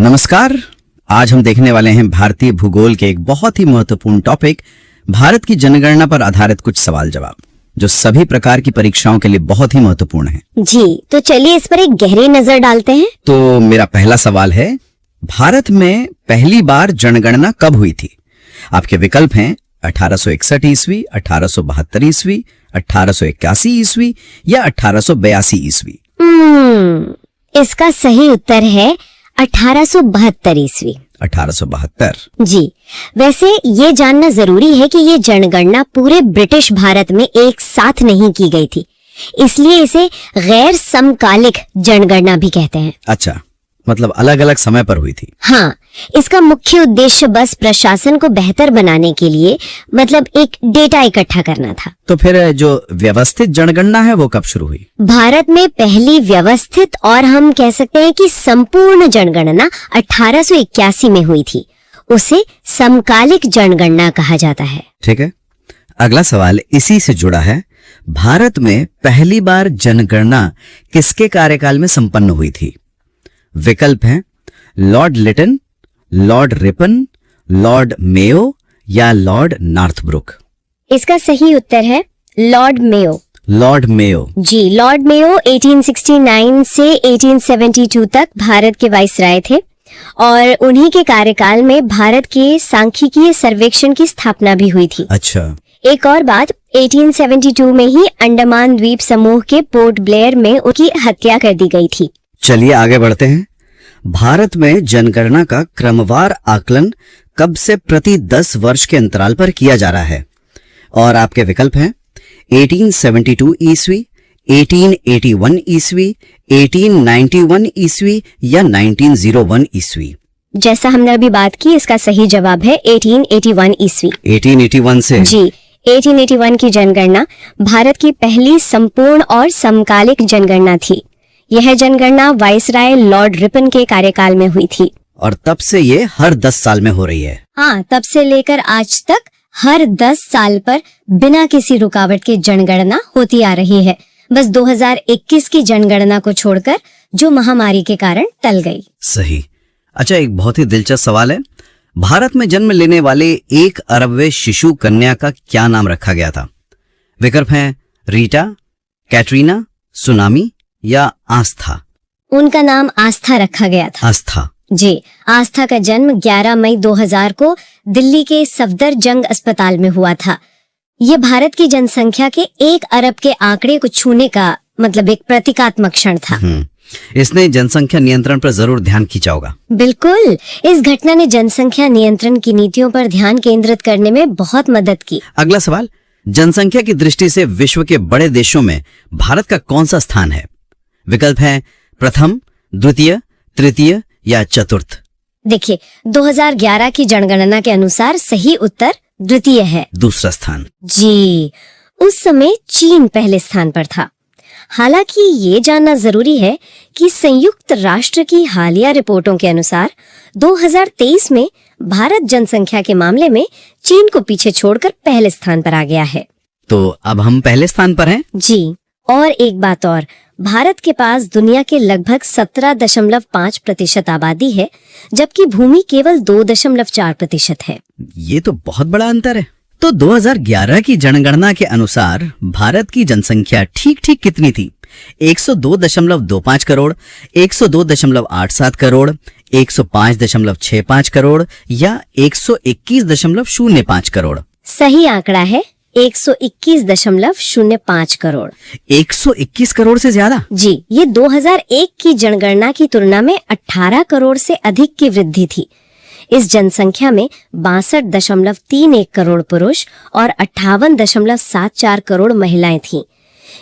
नमस्कार। आज हम देखने वाले हैं भारतीय भूगोल के एक बहुत ही महत्वपूर्ण टॉपिक, भारत की जनगणना पर आधारित कुछ सवाल जवाब, जो सभी प्रकार की परीक्षाओं के लिए बहुत ही महत्वपूर्ण है। जी, तो चलिए इस पर एक गहरी नजर डालते हैं। तो मेरा पहला सवाल है, भारत में पहली बार जनगणना कब हुई थी? आपके विकल्प हैं 1861 ईस्वी, 1872 ईस्वी, 1881 ईस्वी या 1882 ईस्वी। इसका सही उत्तर है 1872 ईस्वी। 1872। जी, वैसे ये जानना जरूरी है कि ये जनगणना पूरे ब्रिटिश भारत में एक साथ नहीं की गई थी, इसलिए इसे गैर समकालिक जनगणना भी कहते हैं। अच्छा, मतलब अलग अलग समय पर हुई थी। हाँ, इसका मुख्य उद्देश्य बस प्रशासन को बेहतर बनाने के लिए मतलब एक डेटा इकट्ठा करना था। तो फिर जो व्यवस्थित जनगणना है वो कब शुरू हुई? भारत में पहली व्यवस्थित और हम कह सकते हैं कि संपूर्ण जनगणना 1881 में हुई थी। उसे समकालिक जनगणना कहा जाता है। ठीक है, अगला सवाल इसी से जुड़ा है। भारत में पहली बार जनगणना किसके कार्यकाल में संपन्न हुई थी? विकल्प हैं Lord Lytton, Lord Ripon, Lord Mayo या लॉर्ड नॉर्थब्रुक। इसका सही उत्तर है लॉर्ड मेयो। Lord Mayo. जी, लॉर्ड मेयो 1869 से 1872 तक भारत के वाइसराय थे और उन्हीं के कार्यकाल में भारत के सांख्यिकीय सर्वेक्षण की स्थापना भी हुई थी। अच्छा, एक और बात, 1872 में ही अंडमान द्वीप समूह के पोर्ट ब्लेयर में उनकी हत्या कर दी गई थी। चलिए आगे बढ़ते हैं। भारत में जनगणना का क्रमवार आकलन कब से प्रति 10 वर्ष के अंतराल पर किया जा रहा है? और आपके विकल्प हैं 1872 ईस्वी, 1881 ईस्वी, 1891 ईस्वी या 1901 ईस्वी। जैसा हमने अभी बात की, इसका सही जवाब है 1881 ईस्वी। 1881 से? जी, 1881 की जनगणना भारत की पहली संपूर्ण और समकालिक जनगणना थी। यह जनगणना वाइसराय लॉर्ड रिपन के कार्यकाल में हुई थी और तब से ये हर 10 साल में हो रही है। हाँ, तब से लेकर आज तक हर 10 साल पर बिना किसी रुकावट के जनगणना होती आ रही है। बस 2021 की जनगणना को छोड़कर, जो महामारी के कारण टल गई। सही। अच्छा, एक बहुत ही दिलचस्प सवाल है। भारत में जन्म लेने वाले 1 अरबवें शिशु कन्या का क्या नाम रखा गया था? विकल्प हैं रीटा, कैटरीना, सुनामी या आस्था। उनका नाम आस्था रखा गया था। आस्था। जी, आस्था का जन्म 11 मई 2000 को दिल्ली के सफदरजंग अस्पताल में हुआ था। ये भारत की जनसंख्या के 1 अरब के आंकड़े को छूने का मतलब एक प्रतीकात्मक क्षण था। इसने जनसंख्या नियंत्रण पर जरूर ध्यान खींचा होगा। बिल्कुल, इस घटना ने जनसंख्या नियंत्रण की नीतियों पर ध्यान केंद्रित करने में बहुत मदद की। अगला सवाल, जनसंख्या की दृष्टि से विश्व के बड़े देशों में भारत का कौन सा स्थान है? विकल्प हैं प्रथम, द्वितीय, तृतीय या चतुर्थ। देखिए, 2011 की जनगणना के अनुसार सही उत्तर द्वितीय है। दूसरा स्थान। जी, उस समय चीन पहले स्थान पर था। हालांकि ये जानना जरूरी है कि संयुक्त राष्ट्र की हालिया रिपोर्टों के अनुसार 2023 में भारत जनसंख्या के मामले में चीन को पीछे छोड़कर पहले स्थान पर आ गया है। तो अब हम पहले स्थान पर हैं। जी, और एक बात और, भारत के पास दुनिया के लगभग 17.5% आबादी है, जबकि भूमि केवल 2.4% है। ये तो बहुत बड़ा अंतर है। तो 2011 की जनगणना के अनुसार भारत की जनसंख्या ठीक ठीक कितनी थी? 102.25 करोड़, 102.87 करोड़, 105.65 करोड़ या 121.05 करोड़। सही आंकड़ा है 121.05 करोड़। 121 करोड़ से ज्यादा? जी, ये 2001 की जनगणना की तुलना में 18 करोड़ से अधिक की वृद्धि थी। इस जनसंख्या में 62.31 करोड़ पुरुष और 58.74 करोड़ महिलाएं थीं।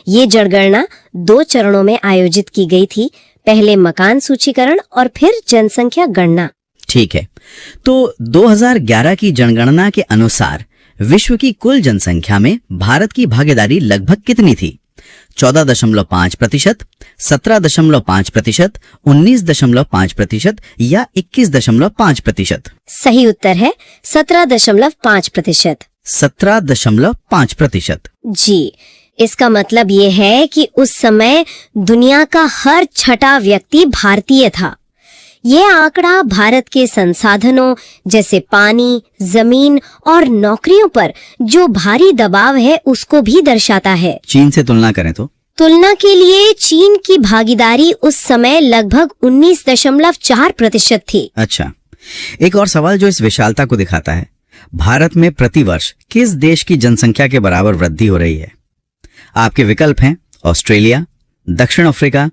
ये जनगणना 2 चरणों में आयोजित की गई थी, पहले मकान सूचीकरण और फिर जनसंख्या गणना। ठीक है, तो 2011 की जनगणना के अनुसार विश्व की कुल जनसंख्या में भारत की भागीदारी लगभग कितनी थी? 14.5%, 17.5%, 19.5% या 21.5%? सही उत्तर है 17.5%। 17.5%। जी, इसका मतलब ये है कि उस समय दुनिया का हर छठा व्यक्ति भारतीय था। ये आंकड़ा भारत के संसाधनों जैसे पानी, जमीन और नौकरियों पर जो भारी दबाव है उसको भी दर्शाता है। चीन से तुलना करें तो तुलना के लिए चीन की भागीदारी उस समय लगभग 19.4% थी। अच्छा, एक और सवाल जो इस विशालता को दिखाता है, भारत में प्रतिवर्ष किस देश की जनसंख्या के बराबर वृद्धि हो रही है? आपके विकल्प हैं ऑस्ट्रेलिया, दक्षिण अफ्रीका,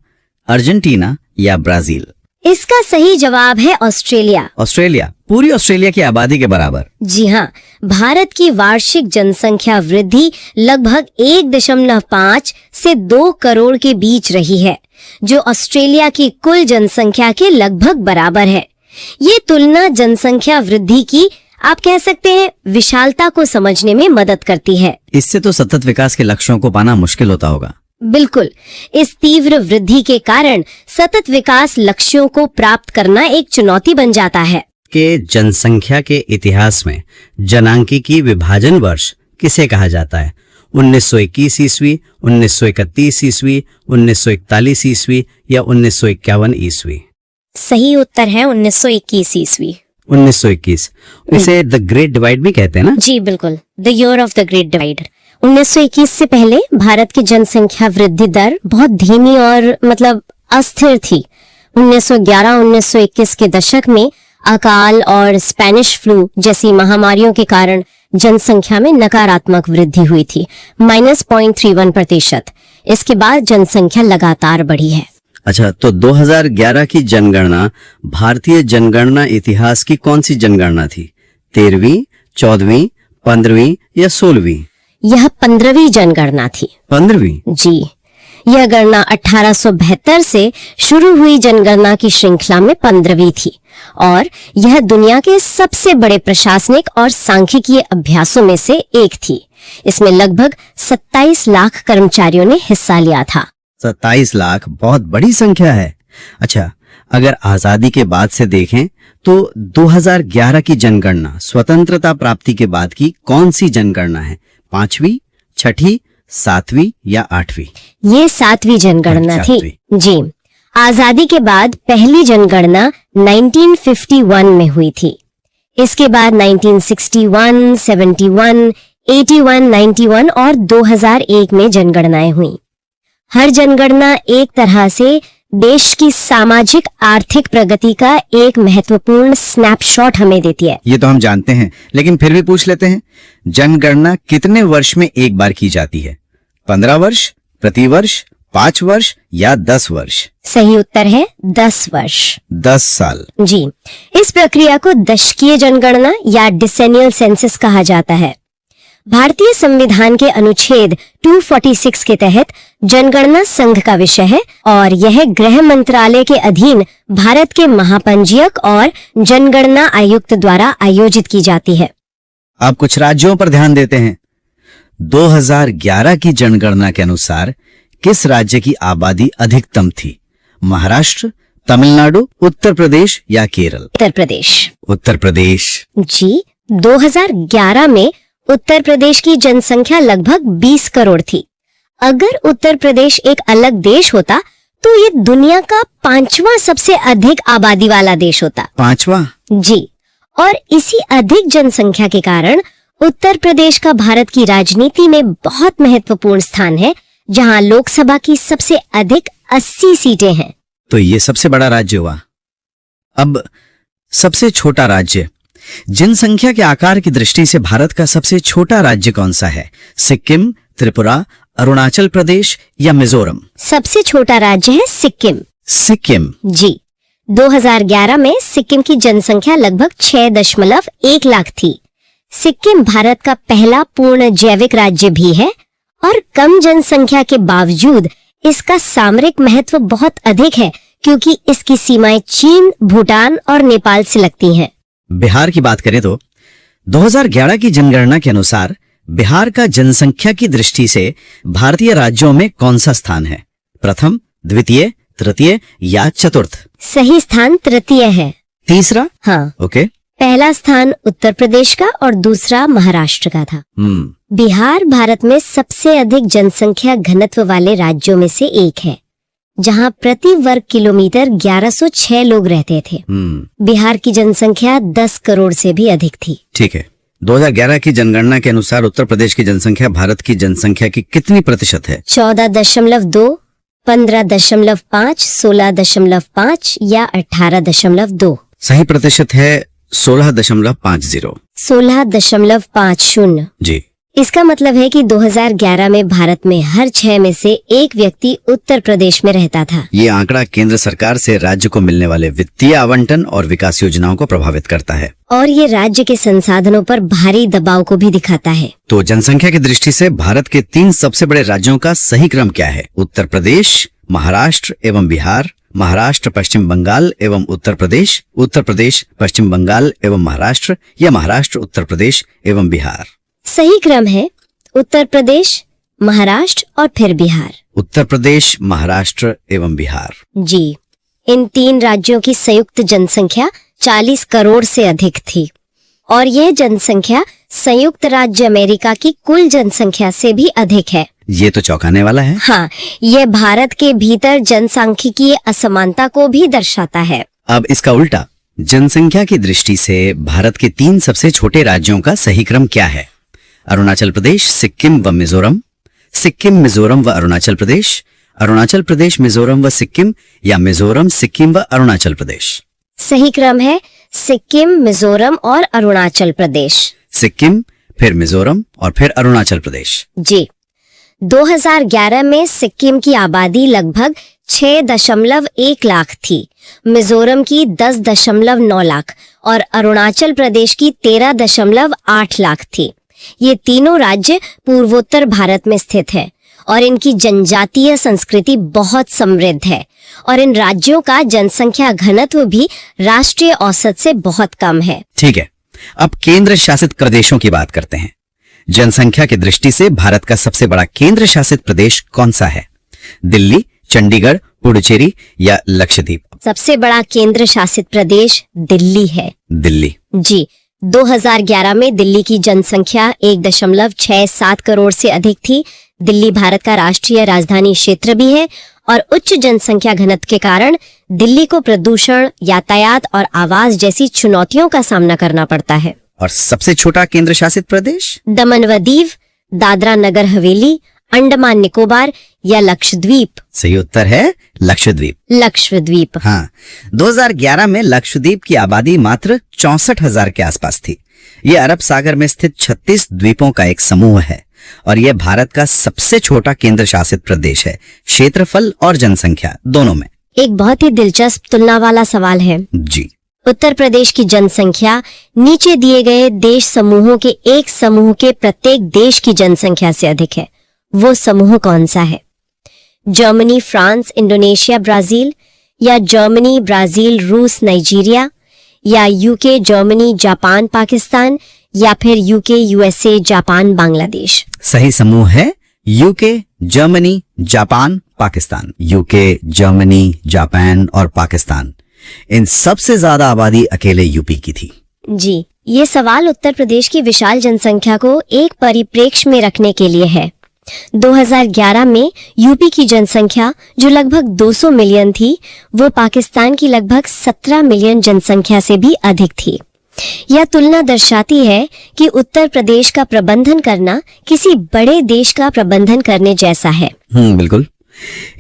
अर्जेंटीना या ब्राजील। इसका सही जवाब है ऑस्ट्रेलिया। ऑस्ट्रेलिया पूरी ऑस्ट्रेलिया की आबादी के बराबर। जी हाँ, भारत की वार्षिक जनसंख्या वृद्धि लगभग 1.5 से 2 करोड़ के बीच रही है, जो ऑस्ट्रेलिया की कुल जनसंख्या के लगभग बराबर है। ये तुलना जनसंख्या वृद्धि की, आप कह सकते हैं, विशालता को समझने में मदद करती है। इससे तो सतत विकास के लक्ष्यों को पाना मुश्किल होता होगा। बिल्कुल, इस तीव्र वृद्धि के कारण सतत विकास लक्ष्यों को प्राप्त करना एक चुनौती बन जाता है। के जनसंख्या के इतिहास में जनांकीय विभाजन वर्ष किसे कहा जाता है? 1921 ईस्वी, 1931 ईस्वी, 1941 ईस्वी या 1951 ईस्वी? सही उत्तर है 1921 ईस्वी। 1921। इसे द ग्रेट डिवाइड भी कहते हैं ना? जी बिल्कुल, the year of the great divide. 1921 से पहले भारत की जनसंख्या वृद्धि दर बहुत धीमी और अस्थिर थी। 1911-1921 के दशक में अकाल और स्पेनिश फ्लू जैसी महामारियों के कारण जनसंख्या में नकारात्मक वृद्धि हुई थी, -0.31%। इसके बाद जनसंख्या लगातार बढ़ी है। अच्छा, तो 2011 की जनगणना भारतीय जनगणना इतिहास की कौन सी जनगणना थी? 13वीं, 14वीं, 15वीं या 16वीं? यह 15वीं जनगणना थी। 15वीं? जी, यह गणना 1872 से शुरू हुई जनगणना की श्रृंखला में 15वीं थी और यह दुनिया के सबसे बड़े प्रशासनिक और सांख्यिकीय अभ्यासों में से एक थी। इसमें लगभग 27 लाख कर्मचारियों ने हिस्सा लिया था। 27 लाख बहुत बड़ी संख्या है। अच्छा, अगर आजादी के बाद से देखें तो 2011 की जनगणना स्वतंत्रता प्राप्ति के बाद की कौन सी जनगणना है? 5वीं, 6ठी, 7वीं या 8वीं? ये 7वीं जनगणना थी। 7वीं। जी, आजादी के बाद पहली जनगणना 1951 में हुई थी। इसके बाद 1961, 71, 81, 91 और 2001 में जनगणनाएं हुई। हर जनगणना एक तरह से देश की सामाजिक आर्थिक प्रगति का एक महत्वपूर्ण स्नैपशॉट हमें देती है। ये तो हम जानते हैं, लेकिन फिर भी पूछ लेते हैं, जनगणना कितने वर्ष में एक बार की जाती है? 15 वर्ष, प्रति वर्ष, 5 वर्ष या 10 वर्ष? सही उत्तर है 10 वर्ष। 10 साल। जी, इस प्रक्रिया को दशकीय जनगणना या डिसेनियल सेंसस कहा जाता है। भारतीय संविधान के अनुच्छेद 246 के तहत जनगणना संघ का विषय है और यह गृह मंत्रालय के अधीन भारत के महापंजीयक और जनगणना आयुक्त द्वारा आयोजित की जाती है। आप कुछ राज्यों पर ध्यान देते हैं। 2011 की जनगणना के अनुसार किस राज्य की आबादी अधिकतम थी? महाराष्ट्र, तमिलनाडु, उत्तर प्रदेश या केरल? उत्तर प्रदेश। उत्तर प्रदेश। जी, 2011 में उत्तर प्रदेश की जनसंख्या लगभग 20 करोड़ थी। अगर उत्तर प्रदेश एक अलग देश होता तो ये दुनिया का 5वां सबसे अधिक आबादी वाला देश होता। 5वां? जी, और इसी अधिक जनसंख्या के कारण उत्तर प्रदेश का भारत की राजनीति में बहुत महत्वपूर्ण स्थान है, जहां लोकसभा की सबसे अधिक 80 सीटें हैं। तो ये सबसे बड़ा राज्य हुआ। अब सबसे छोटा राज्य। जनसंख्या के आकार की दृष्टि से भारत का सबसे छोटा राज्य कौन सा है? सिक्किम, त्रिपुरा, अरुणाचल प्रदेश या मिजोरम? सबसे छोटा राज्य है सिक्किम। सिक्किम? जी, 2011 में सिक्किम की जनसंख्या लगभग 6.1 लाख थी। सिक्किम भारत का पहला पूर्ण जैविक राज्य भी है और कम जनसंख्या के बावजूद इसका सामरिक महत्व बहुत अधिक है, क्योंकि इसकी सीमाएं चीन, भूटान और नेपाल से लगती हैं। बिहार की बात करें तो 2011 की जनगणना के अनुसार बिहार का जनसंख्या की दृष्टि से भारतीय राज्यों में कौन सा स्थान है? प्रथम, द्वितीय, तृतीय या चतुर्थ? सही स्थान तृतीय है। तीसरा? हाँ, ओके। पहला स्थान उत्तर प्रदेश का और दूसरा महाराष्ट्र का था। बिहार भारत में सबसे अधिक जनसंख्या घनत्व वाले राज्यों में से एक है। जहां प्रति वर्ग किलोमीटर 1106 लोग रहते थे। बिहार की जनसंख्या 10 करोड़ से भी अधिक थी। ठीक है। 2011 की जनगणना के अनुसार उत्तर प्रदेश की जनसंख्या भारत की जनसंख्या की कितनी प्रतिशत है? 14.2, 15.5, 16.5 या 18.2। सही प्रतिशत है 16.50। 16.50 जी। इसका मतलब है कि 2011 में भारत में हर 6 में से एक व्यक्ति उत्तर प्रदेश में रहता था। ये आंकड़ा केंद्र सरकार से राज्य को मिलने वाले वित्तीय आवंटन और विकास योजनाओं को प्रभावित करता है और ये राज्य के संसाधनों पर भारी दबाव को भी दिखाता है। तो जनसंख्या की दृष्टि से भारत के 3 सबसे बड़े राज्यों का सही क्रम क्या है? उत्तर प्रदेश, महाराष्ट्र एवं बिहार, महाराष्ट्र पश्चिम बंगाल एवं उत्तर प्रदेश, उत्तर प्रदेश पश्चिम बंगाल एवं महाराष्ट्र, या महाराष्ट्र उत्तर प्रदेश एवं बिहार? सही क्रम है उत्तर प्रदेश, महाराष्ट्र और फिर बिहार। उत्तर प्रदेश, महाराष्ट्र एवं बिहार। जी। इन 3 राज्यों की संयुक्त जनसंख्या 40 करोड़ से अधिक थी और यह जनसंख्या संयुक्त राज्य अमेरिका की कुल जनसंख्या से भी अधिक है। ये तो चौंकाने वाला है। हाँ, यह भारत के भीतर जनसांख्यिकीय असमानता को भी दर्शाता है। अब इसका उल्टा, जनसंख्या की दृष्टि से भारत के 3 सबसे छोटे राज्यों का सही क्रम क्या है? अरुणाचल प्रदेश, सिक्किम व मिजोरम, सिक्किम, मिजोरम व अरुणाचल प्रदेश, अरुणाचल प्रदेश, मिजोरम व सिक्किम, या मिजोरम, सिक्किम व अरुणाचल प्रदेश? सही क्रम है सिक्किम, मिजोरम और अरुणाचल प्रदेश। सिक्किम, फिर मिजोरम और फिर अरुणाचल प्रदेश। जी। 2011 में सिक्किम की आबादी लगभग 6.1 लाख थी, मिजोरम की 10.9 लाख और अरुणाचल प्रदेश की 13.8 लाख थी। ये तीनों राज्य पूर्वोत्तर भारत में स्थित है और इनकी जनजातीय संस्कृति बहुत समृद्ध है और इन राज्यों का जनसंख्या घनत्व भी राष्ट्रीय औसत से बहुत कम है। ठीक है। अब केंद्र शासित प्रदेशों की बात करते हैं। जनसंख्या की दृष्टि से भारत का सबसे बड़ा केंद्र शासित प्रदेश कौन सा है? दिल्ली, चंडीगढ़, पुडुचेरी या लक्षद्वीप? सबसे बड़ा केंद्र शासित प्रदेश दिल्ली है। दिल्ली। जी। 2011 में दिल्ली की जनसंख्या 1.67 करोड़ से अधिक थी। दिल्ली भारत का राष्ट्रीय राजधानी क्षेत्र भी है और उच्च जनसंख्या घनत्व के कारण दिल्ली को प्रदूषण, यातायात और आवास जैसी चुनौतियों का सामना करना पड़ता है। और सबसे छोटा केंद्र शासित प्रदेश? दमन व दीव, दादरा नगर हवेली, अंडमान निकोबार या लक्षद्वीप? सही उत्तर है लक्षद्वीप। लक्षद्वीप। हाँ। 2011 में लक्षद्वीप की आबादी मात्र 64,000 के आसपास थी। ये अरब सागर में स्थित 36 द्वीपों का एक समूह है और यह भारत का सबसे छोटा केंद्र शासित प्रदेश है, क्षेत्रफल और जनसंख्या दोनों में। एक बहुत ही दिलचस्प तुलना वाला सवाल है। जी। उत्तर प्रदेश की जनसंख्या नीचे दिए गए देश समूहों के एक समूह के प्रत्येक देश की जनसंख्या से अधिक है। वो समूह कौन सा है? जर्मनी, फ्रांस, इंडोनेशिया, ब्राजील, या जर्मनी, ब्राजील, रूस, नाइजीरिया, या यूके, जर्मनी, जापान, पाकिस्तान, या फिर यूके, यूएसए, जापान, बांग्लादेश? सही समूह है UK, Germany, Japan, Pakistan. UK, Germany, Japan और पाकिस्तान, इन सबसे ज्यादा आबादी अकेले यूपी की थी। जी। ये सवाल उत्तर प्रदेश की विशाल जनसंख्या को एक परिप्रेक्ष्य में रखने के लिए है। 2011 में यूपी की जनसंख्या जो लगभग 200 मिलियन थी, वो पाकिस्तान की लगभग 17 मिलियन जनसंख्या से भी अधिक थी। यह तुलना दर्शाती है कि उत्तर प्रदेश का प्रबंधन करना किसी बड़े देश का प्रबंधन करने जैसा है। बिल्कुल।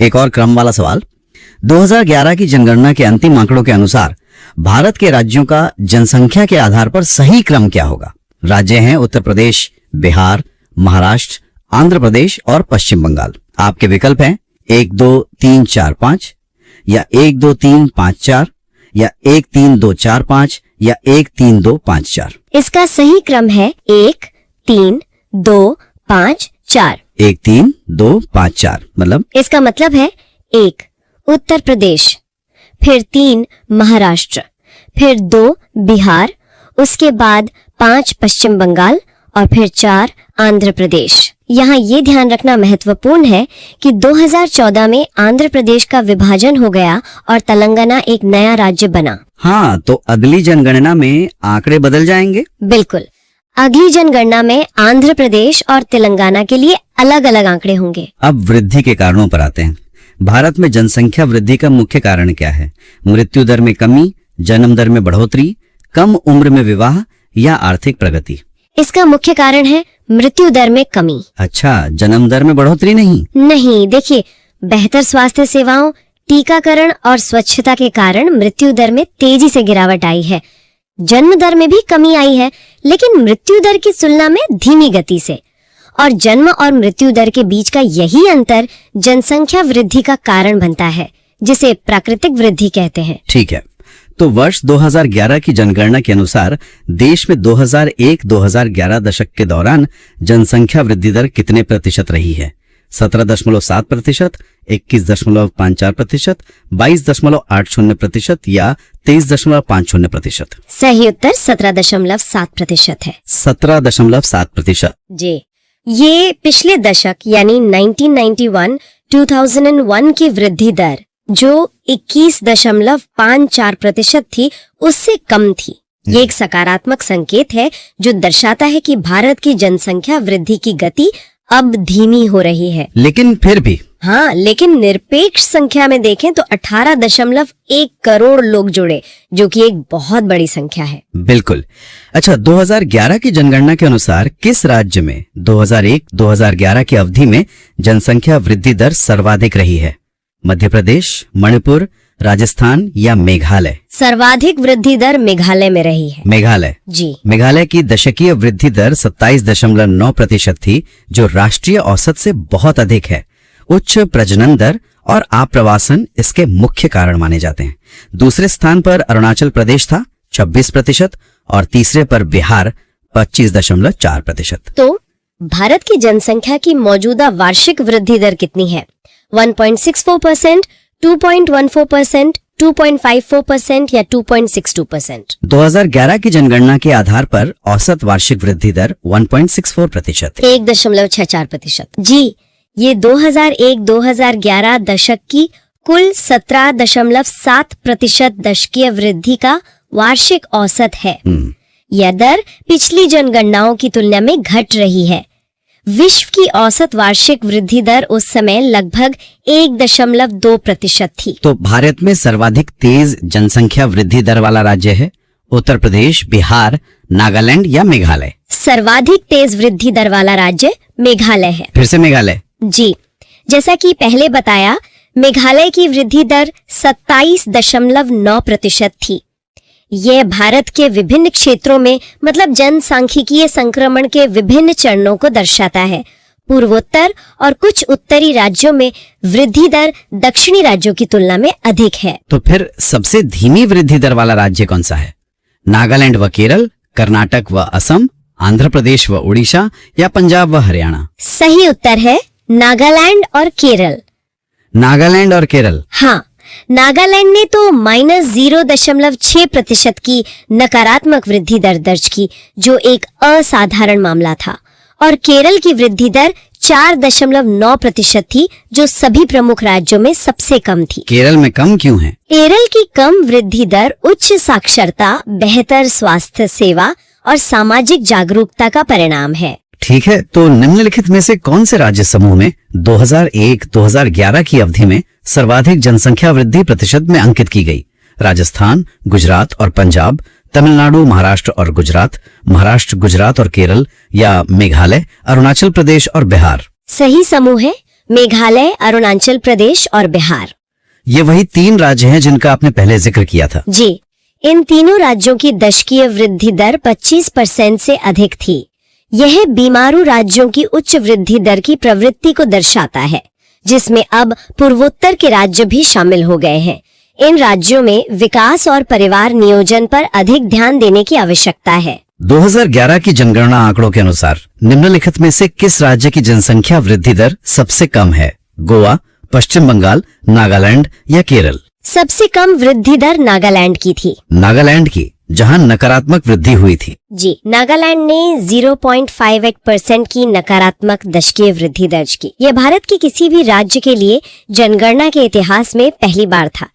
एक और क्रम वाला सवाल। 2011 की जनगणना के अंतिम आंकड़ों के अनुसार भारत के राज्यों का जनसंख्या के आधार पर सही क्रम क्या होगा? राज्य हैं उत्तर प्रदेश, बिहार, महाराष्ट्र, आंध्र प्रदेश और पश्चिम बंगाल। आपके विकल्प हैं 1, 2, 3, 4, 5, या 1, 2, 3, 5, 4, या 1, 3, 2, 4, 5, या 1, 3, 2, 5, 4। इसका सही क्रम है 1, 3, 2, 5, 4। 1, 3, 2, 5, 4 मतलब? इसका मतलब है 1 उत्तर प्रदेश, फिर 3 महाराष्ट्र, फिर 2 बिहार, उसके बाद 5 पश्चिम बंगाल और फिर 4 आंध्र प्रदेश। यहाँ ये ध्यान रखना महत्वपूर्ण है कि 2014 में आंध्र प्रदेश का विभाजन हो गया और तेलंगाना एक नया राज्य बना। हाँ, तो अगली जनगणना में आंकड़े बदल जाएंगे। बिल्कुल। अगली जनगणना में आंध्र प्रदेश और तेलंगाना के लिए अलग अलग आंकड़े होंगे। अब वृद्धि के कारणों पर आते हैं। भारत में जनसंख्या वृद्धि का मुख्य कारण क्या है? मृत्यु दर में कमी, जन्म दर में बढ़ोतरी, कम उम्र में विवाह या आर्थिक प्रगति? इसका मुख्य कारण है मृत्यु दर में कमी। अच्छा, जन्म दर में बढ़ोतरी नहीं? नहीं, देखिए, बेहतर स्वास्थ्य सेवाओं, टीकाकरण और स्वच्छता के कारण मृत्यु दर में तेजी से गिरावट आई है। जन्म दर में भी कमी आई है, लेकिन मृत्यु दर की तुलना में धीमी गति से। और जन्म और मृत्यु दर के बीच का यही अंतर जनसंख्या वृद्धि का कारण बनता है, जिसे प्राकृतिक वृद्धि कहते हैं। ठीक है, तो वर्ष 2011 की जनगणना के अनुसार देश में 2001-2011 दशक के दौरान जनसंख्या वृद्धि दर कितने प्रतिशत रही है? 17.7%, 21.54%, 22.80% या 23.50%? सही उत्तर 17.7% है। 17.7%। जी, ये पिछले दशक यानी 1991-2001 की वृद्धि दर जो 21.54% थी, उससे कम थी। ये एक सकारात्मक संकेत है जो दर्शाता है कि भारत की जनसंख्या वृद्धि की गति अब धीमी हो रही है। लेकिन फिर भी? हाँ, लेकिन निरपेक्ष संख्या में देखें तो 18.1 करोड़ लोग जुड़े, जो कि एक बहुत बड़ी संख्या है। बिल्कुल। अच्छा, 2011 की जनगणना के अनुसार किस राज्य में 2001-2011 की अवधि में जनसंख्या वृद्धि दर सर्वाधिक रही है? मध्य प्रदेश, मणिपुर, राजस्थान या मेघालय? सर्वाधिक वृद्धि दर मेघालय में रही है। मेघालय? जी। मेघालय की दशकीय वृद्धि दर 27.9% थी, जो राष्ट्रीय औसत से बहुत अधिक है। उच्च प्रजनन दर और आप्रवासन इसके मुख्य कारण माने जाते हैं। दूसरे स्थान पर अरुणाचल प्रदेश था 26% और तीसरे पर बिहार 25.4%। तो भारत की जनसंख्या की मौजूदा वार्षिक वृद्धि दर कितनी है? 1.64%, 2.14%, 2.54% या 2.62%? 2011 की जनगणना के आधार पर औसत वार्षिक वृद्धि दर 1.64%। 1.64%। जी, ये 2001-2011 दशक की कुल 17.7% दशकीय वृद्धि का वार्षिक औसत है। यह दर पिछली जनगणनाओं की तुलना में घट रही है। विश्व की औसत वार्षिक वृद्धि दर उस समय लगभग 1.2% थी। तो भारत में सर्वाधिक तेज जनसंख्या वृद्धि दर वाला राज्य है उत्तर प्रदेश, बिहार, नागालैंड या मेघालय? सर्वाधिक तेज वृद्धि दर वाला राज्य मेघालय है। फिर से मेघालय? जी, जैसा कि पहले बताया, मेघालय की वृद्धि दर 27.9% थी। यह भारत के विभिन्न क्षेत्रों में मतलब जनसांख्यिकीय संक्रमण के विभिन्न चरणों को दर्शाता है। पूर्वोत्तर और कुछ उत्तरी राज्यों में वृद्धि दर दक्षिणी राज्यों की तुलना में अधिक है। तो फिर सबसे धीमी वृद्धि दर वाला राज्य कौन सा है? नागालैंड व केरल, कर्नाटक व असम, आंध्र प्रदेश व उड़ीसा या पंजाब व हरियाणा? सही उत्तर है नागालैंड और केरल। नागालैंड और केरल? हाँ, नागालैंड ने तो -0.6% की नकारात्मक वृद्धि दर दर्ज की, जो एक असाधारण मामला था, और केरल की वृद्धि दर 4.9% थी, जो सभी प्रमुख राज्यों में सबसे कम थी। केरल में कम क्यों है? केरल की कम वृद्धि दर उच्च साक्षरता, बेहतर स्वास्थ्य सेवा और सामाजिक जागरूकता का परिणाम है। ठीक है, तो निम्नलिखित में से कौन से राज्य समूह में 2001-2011 की अवधि में सर्वाधिक जनसंख्या वृद्धि प्रतिशत में अंकित की गई? राजस्थान, गुजरात और पंजाब, तमिलनाडु, महाराष्ट्र और गुजरात, महाराष्ट्र, गुजरात और केरल या मेघालय, अरुणाचल प्रदेश और बिहार? सही समूह है मेघालय, अरुणाचल प्रदेश और बिहार। ये वही 3 राज्य हैं जिनका आपने पहले जिक्र किया था। जी, इन तीनों राज्यों की दशकीय वृद्धि दर 25% से अधिक थी। यह बीमारू राज्यों की उच्च वृद्धि दर की प्रवृत्ति को दर्शाता है, जिसमें अब पूर्वोत्तर के राज्य भी शामिल हो गए हैं। इन राज्यों में विकास और परिवार नियोजन पर अधिक ध्यान देने की आवश्यकता है। 2011 की जनगणना आंकड़ों के अनुसार निम्नलिखित में से किस राज्य की जनसंख्या वृद्धि दर सबसे कम है? गोवा, पश्चिम बंगाल, नागालैंड या केरल? सबसे कम वृद्धि दर नागालैंड की थी। नागालैंड की, जहां नकारात्मक वृद्धि हुई थी। जी, नागालैंड ने 0.58% की नकारात्मक दशकीय वृद्धि दर्ज की। यह भारत के किसी भी राज्य के लिए जनगणना के इतिहास में पहली बार था।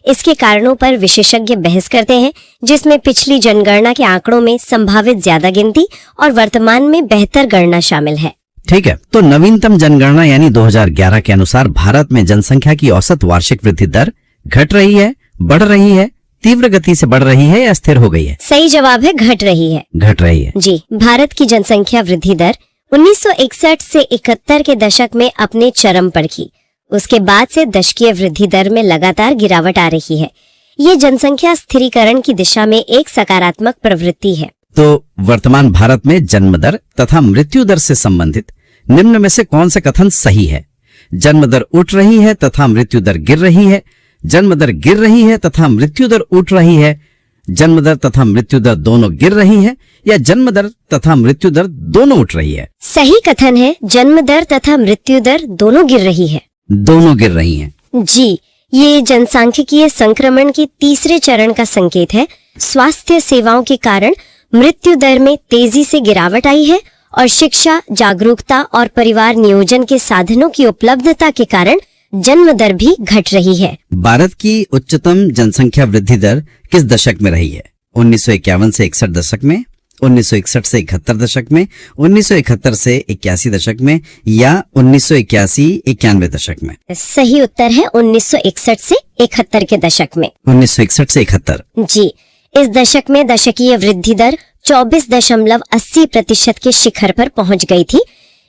इसके कारणों पर विशेषज्ञ बहस करते हैं, जिसमें पिछली जनगणना के आंकड़ों में संभावित ज्यादा गिनती और वर्तमान में बेहतर गणना शामिल है। ठीक है, तो नवीनतम जनगणना यानी 2011 के अनुसार भारत में जनसंख्या की औसत वार्षिक वृद्धि दर घट रही है, बढ़ रही है, तीव्र गति से बढ़ रही है या स्थिर हो गई है? सही जवाब है घट रही है। घट रही है। जी, भारत की जनसंख्या वृद्धि दर 1961 से 71 के दशक में अपने चरम पर थी। उसके बाद से दशकीय वृद्धि दर में लगातार गिरावट आ रही है। ये जनसंख्या स्थिरीकरण की दिशा में एक सकारात्मक प्रवृत्ति है। तो वर्तमान भारत में जन्म दर तथा मृत्यु दर से संबंधित निम्न में से कौन सा कथन सही है? जन्म दर उठ रही है तथा मृत्यु दर गिर रही है, जन्म दर गिर रही है तथा मृत्यु दर उठ रही है, जन्म दर तथा मृत्यु दर दोनों गिर रही है, या जन्म दर तथा मृत्यु दर दोनों उठ रही है? सही कथन है, जन्म दर तथा मृत्यु दर दोनों गिर रही है। दोनों गिर रही हैं। जी, ये जनसांख्यिकीय संक्रमण के तीसरे चरण का संकेत है। स्वास्थ्य सेवाओं के कारण मृत्यु दर में तेजी से गिरावट आई है और शिक्षा, जागरूकता और परिवार नियोजन के साधनों की उपलब्धता के कारण जन्म दर भी घट रही है। भारत की उच्चतम जनसंख्या वृद्धि दर किस दशक में रही है? 1951 से 61 दशक में, 1961 से 71 दशक में, 1971 से 81 दशक में, या 1981-91 दशक में? सही उत्तर है 1961 से 71 के दशक में। 1961 से 71। जी, इस दशक में दशकीय वृद्धि दर 24.80% के शिखर पर पहुंच गई थी।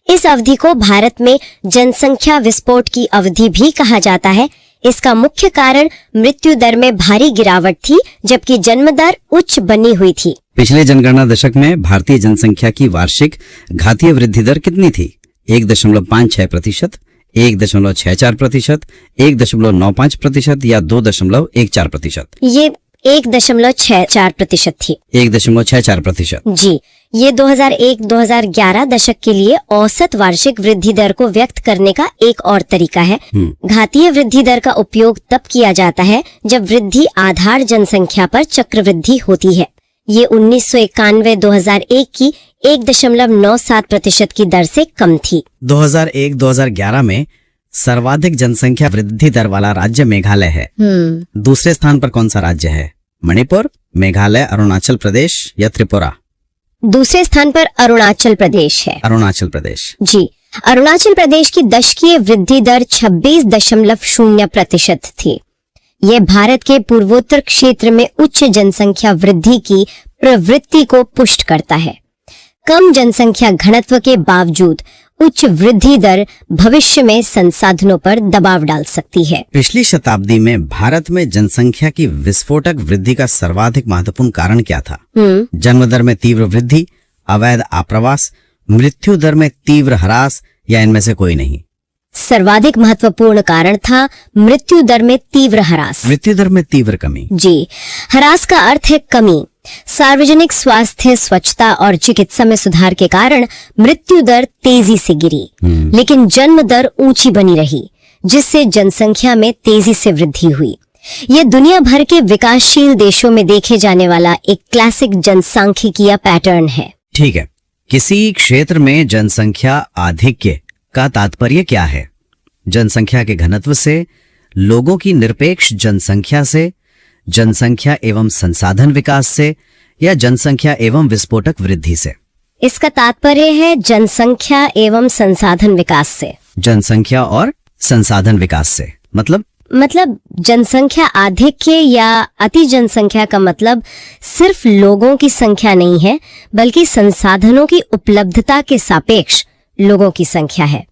इस अवधि को भारत में जनसंख्या विस्फोट की अवधि भी कहा जाता है। इसका मुख्य कारण मृत्यु दर में भारी गिरावट थी, जबकि जन्म दर उच्च बनी हुई थी। पिछले जनगणना दशक में भारतीय जनसंख्या की वार्षिक घातीय वृद्धि दर कितनी थी? 1.56%, 1.64%, 1.95% या 2.14%? ये 1.64% थी। 1.64%। जी, ये 2001-2011 दशक के लिए औसत वार्षिक वृद्धि दर को व्यक्त करने का एक और तरीका है। घातीय वृद्धि दर का उपयोग तब किया जाता है जब वृद्धि आधार जनसंख्या पर चक्रवृद्धि होती है। ये 1991-2001 की 1.97% की दर से कम थी। 2001-2011 में सर्वाधिक जनसंख्या वृद्धि दर वाला राज्य मेघालय है। दूसरे स्थान पर कौन सा राज्य है? मणिपुर, मेघालय, अरुणाचल प्रदेश या त्रिपुरा? दूसरे स्थान पर अरुणाचल प्रदेश है। अरुणाचल प्रदेश। जी, अरुणाचल प्रदेश की दशकीय वृद्धि दर 26.0% थी। यह भारत के पूर्वोत्तर क्षेत्र में उच्च जनसंख्या वृद्धि की प्रवृत्ति को पुष्ट करता है। कम जनसंख्या घनत्व के बावजूद उच्च वृद्धि दर भविष्य में संसाधनों पर दबाव डाल सकती है। पिछली शताब्दी में भारत में जनसंख्या की विस्फोटक वृद्धि का सर्वाधिक महत्वपूर्ण कारण क्या था? जन्म दर में तीव्र वृद्धि, अवैध आप्रवास, मृत्यु दर में तीव्र ह्रास, या इनमें से कोई नहीं? सर्वाधिक महत्वपूर्ण कारण था मृत्यु दर में तीव्र ह्रास। मृत्यु दर में तीव्र कमी। जी, ह्रास का अर्थ है कमी। सार्वजनिक स्वास्थ्य, स्वच्छता और चिकित्सा में सुधार के कारण मृत्यु दर तेजी से गिरी, लेकिन जन्म दर ऊंची बनी रही, जिससे जनसंख्या में तेजी से वृद्धि हुई। यह दुनिया भर के विकासशील देशों में देखे जाने वाला एक क्लासिक जनसांख्यिकीय पैटर्न है। ठीक है, किसी क्षेत्र में जनसंख्या आधिक्य का तात्पर्य क्या है? जनसंख्या के घनत्व से, लोगों की निरपेक्ष जनसंख्या से, जनसंख्या एवं संसाधन विकास से, या जनसंख्या एवं विस्फोटक वृद्धि से? इसका तात्पर्य है जनसंख्या एवं संसाधन विकास से। जनसंख्या और संसाधन विकास से मतलब जनसंख्या आधिक्य या अति जनसंख्या का मतलब सिर्फ लोगों की संख्या नहीं है, बल्कि संसाधनों की उपलब्धता के सापेक्ष लोगों की संख्या है।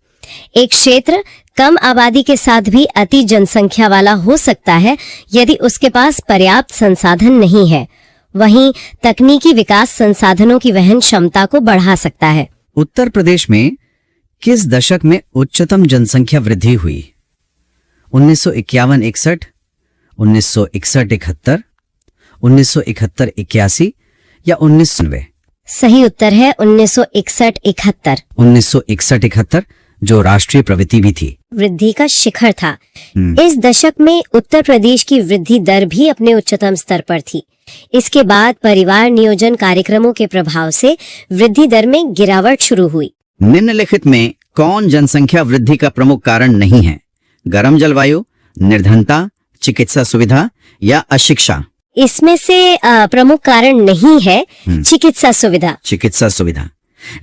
एक क्षेत्र कम आबादी के साथ भी अति जनसंख्या वाला हो सकता है यदि उसके पास पर्याप्त संसाधन नहीं है। वहीं तकनीकी विकास संसाधनों की वहन क्षमता को बढ़ा सकता है। उत्तर प्रदेश में किस दशक में उच्चतम जनसंख्या वृद्धि हुई? 1951-61, 1961-71, 1971-81 या 1990? सही उत्तर है 1961-71। 1961-71 जो राष्ट्रीय प्रवृत्ति भी थी, वृद्धि का शिखर था। इस दशक में उत्तर प्रदेश की वृद्धि दर भी अपने उच्चतम स्तर पर थी। इसके बाद परिवार नियोजन कार्यक्रमों के प्रभाव से वृद्धि दर में गिरावट शुरू हुई। निम्नलिखित में कौन जनसंख्या वृद्धि का प्रमुख कारण नहीं है? गर्म जलवायु, निर्धनता, चिकित्सा सुविधा या अशिक्षा? इसमें से प्रमुख कारण नहीं है चिकित्सा सुविधा। चिकित्सा सुविधा।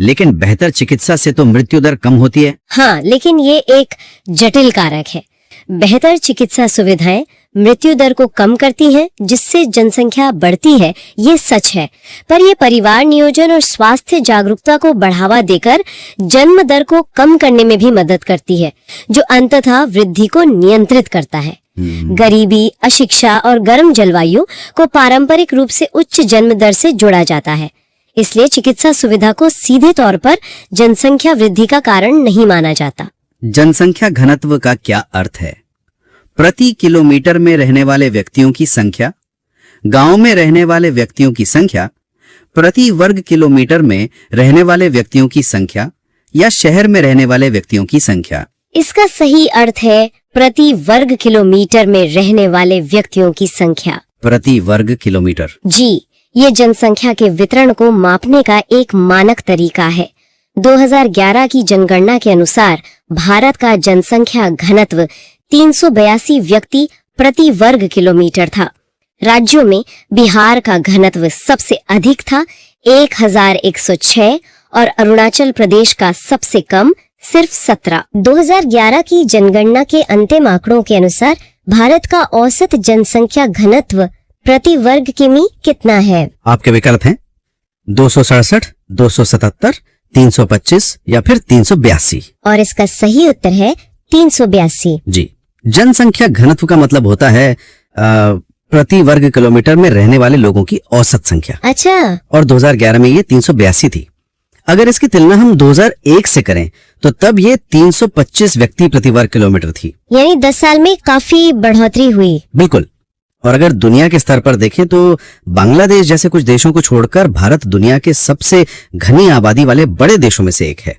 लेकिन बेहतर चिकित्सा से तो मृत्यु दर कम होती है। हाँ, लेकिन ये एक जटिल कारक है। बेहतर चिकित्सा सुविधाएं मृत्यु दर को कम करती हैं, जिससे जनसंख्या बढ़ती है, ये सच है। पर ये परिवार नियोजन और स्वास्थ्य जागरूकता को बढ़ावा देकर जन्म दर को कम करने में भी मदद करती है, जो अंततः वृद्धि को नियंत्रित करता है। गरीबी, अशिक्षा और गर्म जलवायु को पारंपरिक रूप से उच्च जन्म दर से जोड़ा जाता है। इसलिए चिकित्सा सुविधा को सीधे तौर पर जनसंख्या वृद्धि का कारण नहीं माना जाता। जनसंख्या घनत्व का क्या अर्थ है? प्रति किलोमीटर में रहने वाले व्यक्तियों की संख्या, गांव में रहने वाले व्यक्तियों की संख्या, प्रति वर्ग किलोमीटर में रहने वाले व्यक्तियों की संख्या या शहर में रहने वाले व्यक्तियों की संख्या। इसका सही अर्थ है प्रति वर्ग किलोमीटर में रहने वाले व्यक्तियों की संख्या। प्रति वर्ग किलोमीटर। जी, ये जनसंख्या के वितरण को मापने का एक मानक तरीका है। 2011 की जनगणना के अनुसार भारत का जनसंख्या घनत्व 382 व्यक्ति प्रति वर्ग किलोमीटर था। राज्यों में बिहार का घनत्व सबसे अधिक था, 1106, और अरुणाचल प्रदेश का सबसे कम, सिर्फ 17। 2011 की जनगणना के अंतिम आंकड़ों के अनुसार भारत का औसत जनसंख्या घनत्व प्रति वर्ग किमी कितना है? आपके विकल्प हैं 267, 277, 325 या फिर 382। और इसका सही उत्तर है 382। जी, जनसंख्या घनत्व का मतलब होता है प्रति वर्ग किलोमीटर में रहने वाले लोगों की औसत संख्या। अच्छा। और 2011 में ये 382 थी। अगर इसकी तुलना हम 2001 से करें तो तब ये 325 व्यक्ति प्रति वर्ग किलोमीटर थी। यानी 10 साल में काफी बढ़ोतरी हुई। बिल्कुल। और अगर दुनिया के स्तर पर देखें तो बांग्लादेश जैसे कुछ देशों को छोड़कर भारत दुनिया के सबसे घनी आबादी वाले बड़े देशों में से एक है।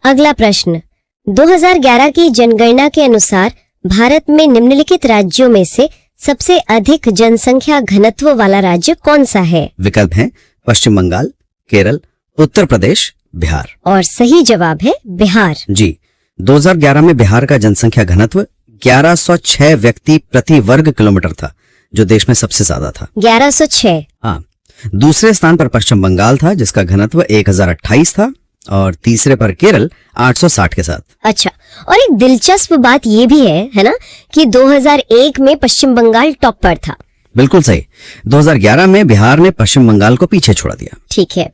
अगला प्रश्न, 2011 की जनगणना के अनुसार भारत में निम्नलिखित राज्यों में से सबसे अधिक जनसंख्या घनत्व वाला राज्य कौन सा है? विकल्प हैं पश्चिम बंगाल, केरल, उत्तर प्रदेश, बिहार। और सही जवाब है बिहार। जी, 2011 में बिहार का जनसंख्या घनत्व 1106 व्यक्ति प्रति वर्ग किलोमीटर था, जो देश में सबसे ज्यादा था। 1106। हाँ। दूसरे स्थान पर पश्चिम बंगाल था, जिसका घनत्व 1028 था, और तीसरे पर केरल 860 के साथ। अच्छा, और एक दिलचस्प बात ये भी है ना, कि 2001 में पश्चिम बंगाल टॉप पर था। बिल्कुल सही। 2011 में बिहार ने पश्चिम बंगाल को पीछे छोड़ा दिया। ठीक है,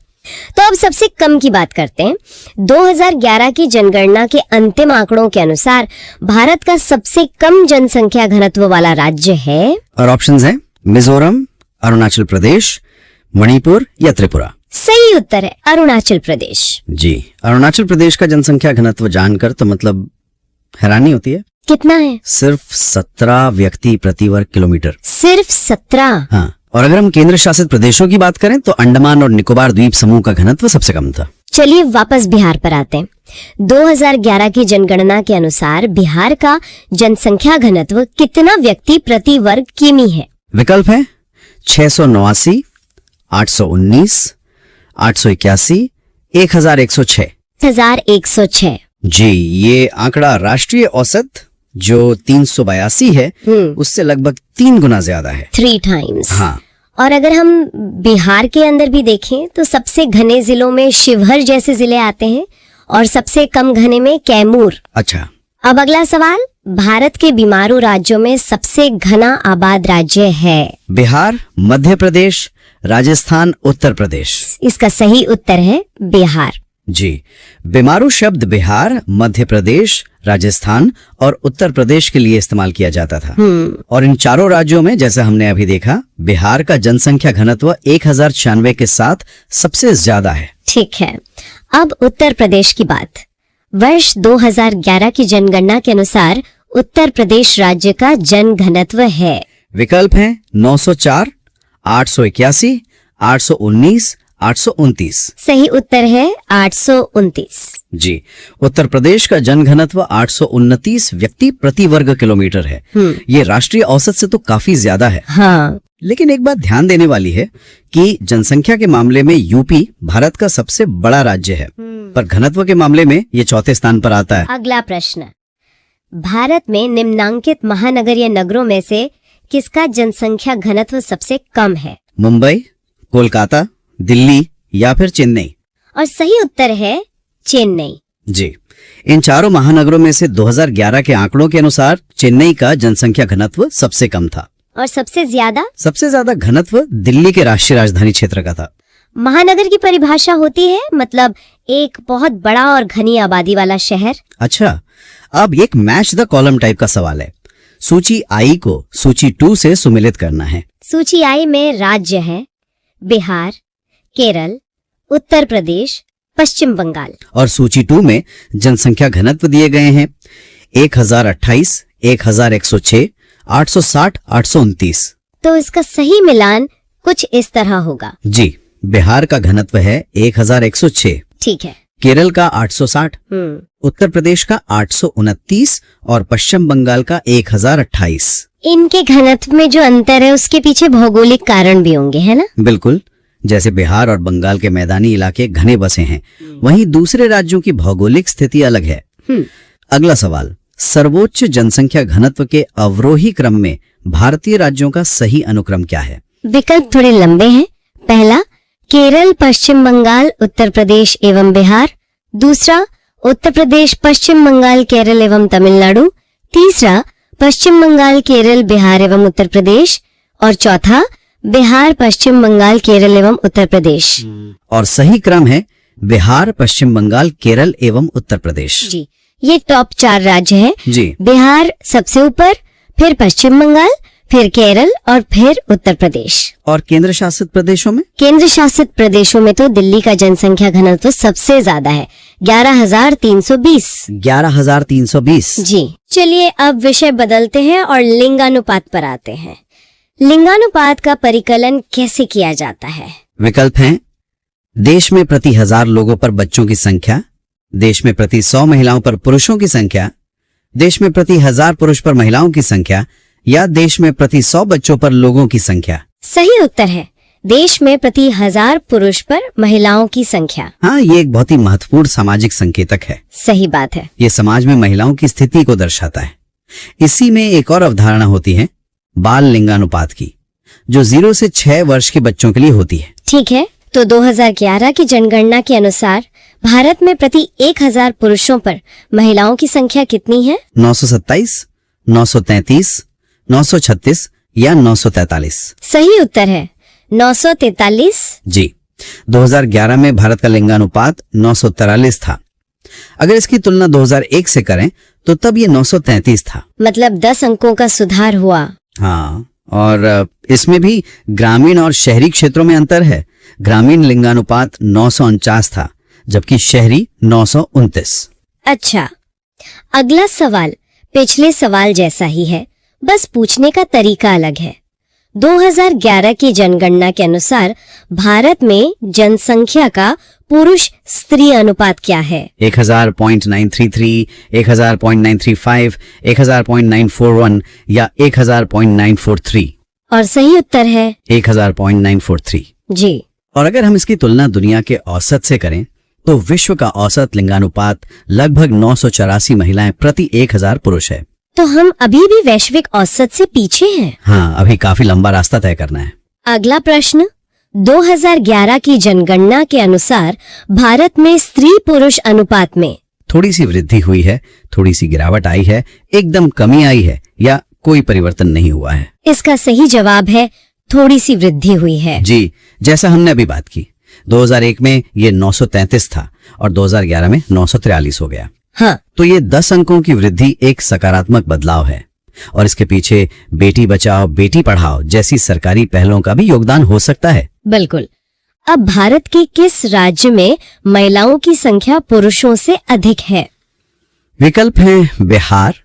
तो अब सबसे कम की बात करते हैं। 2011 की जनगणना के अंतिम आंकड़ों के अनुसार भारत का सबसे कम जनसंख्या घनत्व वाला राज्य है, और ऑप्शंस हैं मिजोरम, अरुणाचल प्रदेश, मणिपुर या त्रिपुरा। सही उत्तर है अरुणाचल प्रदेश। जी, अरुणाचल प्रदेश का जनसंख्या घनत्व जानकर तो मतलब हैरानी होती है। कितना है? सिर्फ 17 व्यक्ति प्रति वर्ग किलोमीटर। सिर्फ 17? हाँ। और अगर हम केंद्र शासित प्रदेशों की बात करें तो अंडमान और निकोबार द्वीप समूह का घनत्व सबसे कम था। चलिए वापस बिहार पर आते हैं। 2011 की जनगणना के अनुसार बिहार का जनसंख्या घनत्व कितना व्यक्ति प्रति वर्ग किमी है? विकल्प है 689, 819, 881, 1106। 1106। जी, ये आंकड़ा राष्ट्रीय औसत जो 382 है उससे लगभग 3 गुना ज्यादा है। 3 times। हाँ। और अगर हम बिहार के अंदर भी देखें तो सबसे घने जिलों में शिवहर जैसे जिले आते हैं और सबसे कम घने में कैमूर। अच्छा। अब अगला सवाल, भारत के बीमारू राज्यों में सबसे घना आबाद राज्य है? बिहार, मध्य प्रदेश, राजस्थान, उत्तर प्रदेश। इसका सही उत्तर है बिहार। जी, बीमारू शब्द बिहार, मध्य प्रदेश, राजस्थान और उत्तर प्रदेश के लिए इस्तेमाल किया जाता था। और इन चारों राज्यों में जैसे हमने अभी देखा, बिहार का जनसंख्या घनत्व 1096 के साथ सबसे ज्यादा है। ठीक है, अब उत्तर प्रदेश की बात। वर्ष 2011 की जनगणना के अनुसार उत्तर प्रदेश राज्य का जन घनत्व है। विकल्प हैं 904, 881, 819, 829। सही उत्तर है 829। जी, उत्तर प्रदेश का जन घनत्व 829 व्यक्ति प्रति वर्ग किलोमीटर है। ये राष्ट्रीय औसत से तो काफी ज्यादा है। हाँ। लेकिन एक बात ध्यान देने वाली है कि जनसंख्या के मामले में यूपी भारत का सबसे बड़ा राज्य है, पर घनत्व के मामले में ये चौथे स्थान पर आता है। अगला प्रश्न, भारत में निम्नांकित महानगर या नगरों में से किसका जनसंख्या घनत्व सबसे कम है? मुंबई, कोलकाता, दिल्ली या फिर चेन्नई। और सही उत्तर है चेन्नई। जी, इन चारों महानगरों में से 2011 के आंकड़ों के अनुसार चेन्नई का जनसंख्या घनत्व सबसे कम था और सबसे ज्यादा घनत्व दिल्ली के राष्ट्रीय राजधानी क्षेत्र का था। महानगर की परिभाषा होती है मतलब एक बहुत बड़ा और घनी आबादी वाला शहर। अच्छा, अब एक मैच द कॉलम टाइप का सवाल है। सूची आई को सूची 2 से सुमेलित करना है। सूची आई में राज्य है बिहार, केरल, उत्तर प्रदेश, पश्चिम बंगाल। और सूची 2 में जनसंख्या घनत्व दिए गए हैं 1028, 1106, 860, 829। तो इसका सही मिलान कुछ इस तरह होगा। जी, बिहार का घनत्व है 1106, ठीक है। केरल का 860, उत्तर प्रदेश का 829 और पश्चिम बंगाल का 1028। इनके घनत्व में जो अंतर है उसके पीछे भौगोलिक कारण भी होंगे, है ना? बिल्कुल, जैसे बिहार और बंगाल के मैदानी इलाके घने बसे हैं, वहीं दूसरे राज्यों की भौगोलिक स्थिति अलग है। अगला सवाल, सर्वोच्च जनसंख्या घनत्व के अवरोही क्रम में भारतीय राज्यों का सही अनुक्रम क्या है? विकल्प थोड़े लंबे हैं। पहला, केरल, पश्चिम बंगाल, उत्तर प्रदेश एवं बिहार। दूसरा, उत्तर प्रदेश, पश्चिम बंगाल, केरल एवं तमिलनाडु। तीसरा, पश्चिम बंगाल, केरल, बिहार एवं उत्तर प्रदेश। और चौथा, बिहार, पश्चिम बंगाल, केरल एवं उत्तर प्रदेश। और सही क्रम है बिहार, पश्चिम बंगाल, केरल एवं उत्तर प्रदेश। जी, ये टॉप 4 राज्य है। जी, बिहार सबसे ऊपर, फिर पश्चिम बंगाल, फिर केरल और फिर उत्तर प्रदेश। और केंद्र शासित प्रदेशों में? केंद्र शासित प्रदेशों में तो दिल्ली का जनसंख्या घनत्व सबसे ज्यादा है 11,320। 11,320। जी, चलिए अब विषय बदलते हैं और लिंगानुपात पर आते हैं। लिंगानुपात का परिकलन कैसे किया जाता है? विकल्प हैं देश में प्रति 1000 लोगों पर बच्चों की संख्या, देश में प्रति 100 महिलाओं पर पुरुषों की संख्या, देश में प्रति 1000 पुरुष पर महिलाओं की संख्या, या देश में प्रति 100 बच्चों पर लोगों की संख्या। सही उत्तर है देश में प्रति 1000 पुरुष पर महिलाओं की संख्या। हाँ, ये एक बहुत ही महत्वपूर्ण सामाजिक संकेतक है। सही बात है। ये समाज में महिलाओं की स्थिति को दर्शाता है। इसी में एक और अवधारणा होती है बाल लिंगानुपात की, जो 0 से 6 वर्ष के बच्चों के लिए होती है। ठीक है, तो 2011 की जनगणना के अनुसार भारत में प्रति 1000 पुरुषों पर महिलाओं की संख्या कितनी है? 927, 933, 936 या 943। सही उत्तर है 943। जी, 2011 में भारत का लिंगानुपात 943 था। अगर इसकी तुलना 2001 से करें तो तब ये 933 था। मतलब 10 अंकों का सुधार हुआ। हाँ, और इसमें भी ग्रामीण और शहरी क्षेत्रों में अंतर है। ग्रामीण लिंगानुपात 949 था, जबकि शहरी 929। अच्छा, अगला सवाल पिछले सवाल जैसा ही है, बस पूछने का तरीका अलग है। 2011 की जनगणना के अनुसार भारत में जनसंख्या का पुरुष स्त्री अनुपात क्या है? 1000.933, 1000.935, 1000.941 या 1000.943। और सही उत्तर है 1000.943। जी। और अगर हम इसकी तुलना दुनिया के औसत से करें तो विश्व का औसत लिंगानुपात लगभग 984 महिलाएं प्रति 1000 पुरुष है। तो हम अभी भी वैश्विक औसत से पीछे हैं। हाँ, अभी काफी लंबा रास्ता तय करना है। अगला प्रश्न, 2011 की जनगणना के अनुसार भारत में स्त्री पुरुष अनुपात में थोड़ी सी वृद्धि हुई है, थोड़ी सी गिरावट आई है, एकदम कमी आई है, या कोई परिवर्तन नहीं हुआ है? इसका सही जवाब है थोड़ी सी वृद्धि हुई है। जी, जैसा हमने अभी बात की, 2001 में ये 933 था और 2011 में 943 हो गया। हाँ, तो ये 10 अंकों की वृद्धि एक सकारात्मक बदलाव है और इसके पीछे बेटी बचाओ बेटी पढ़ाओ जैसी सरकारी पहलों का भी योगदान हो सकता है। बिल्कुल। अब भारत के किस राज्य में महिलाओं की संख्या पुरुषों से अधिक है? विकल्प हैं बिहार,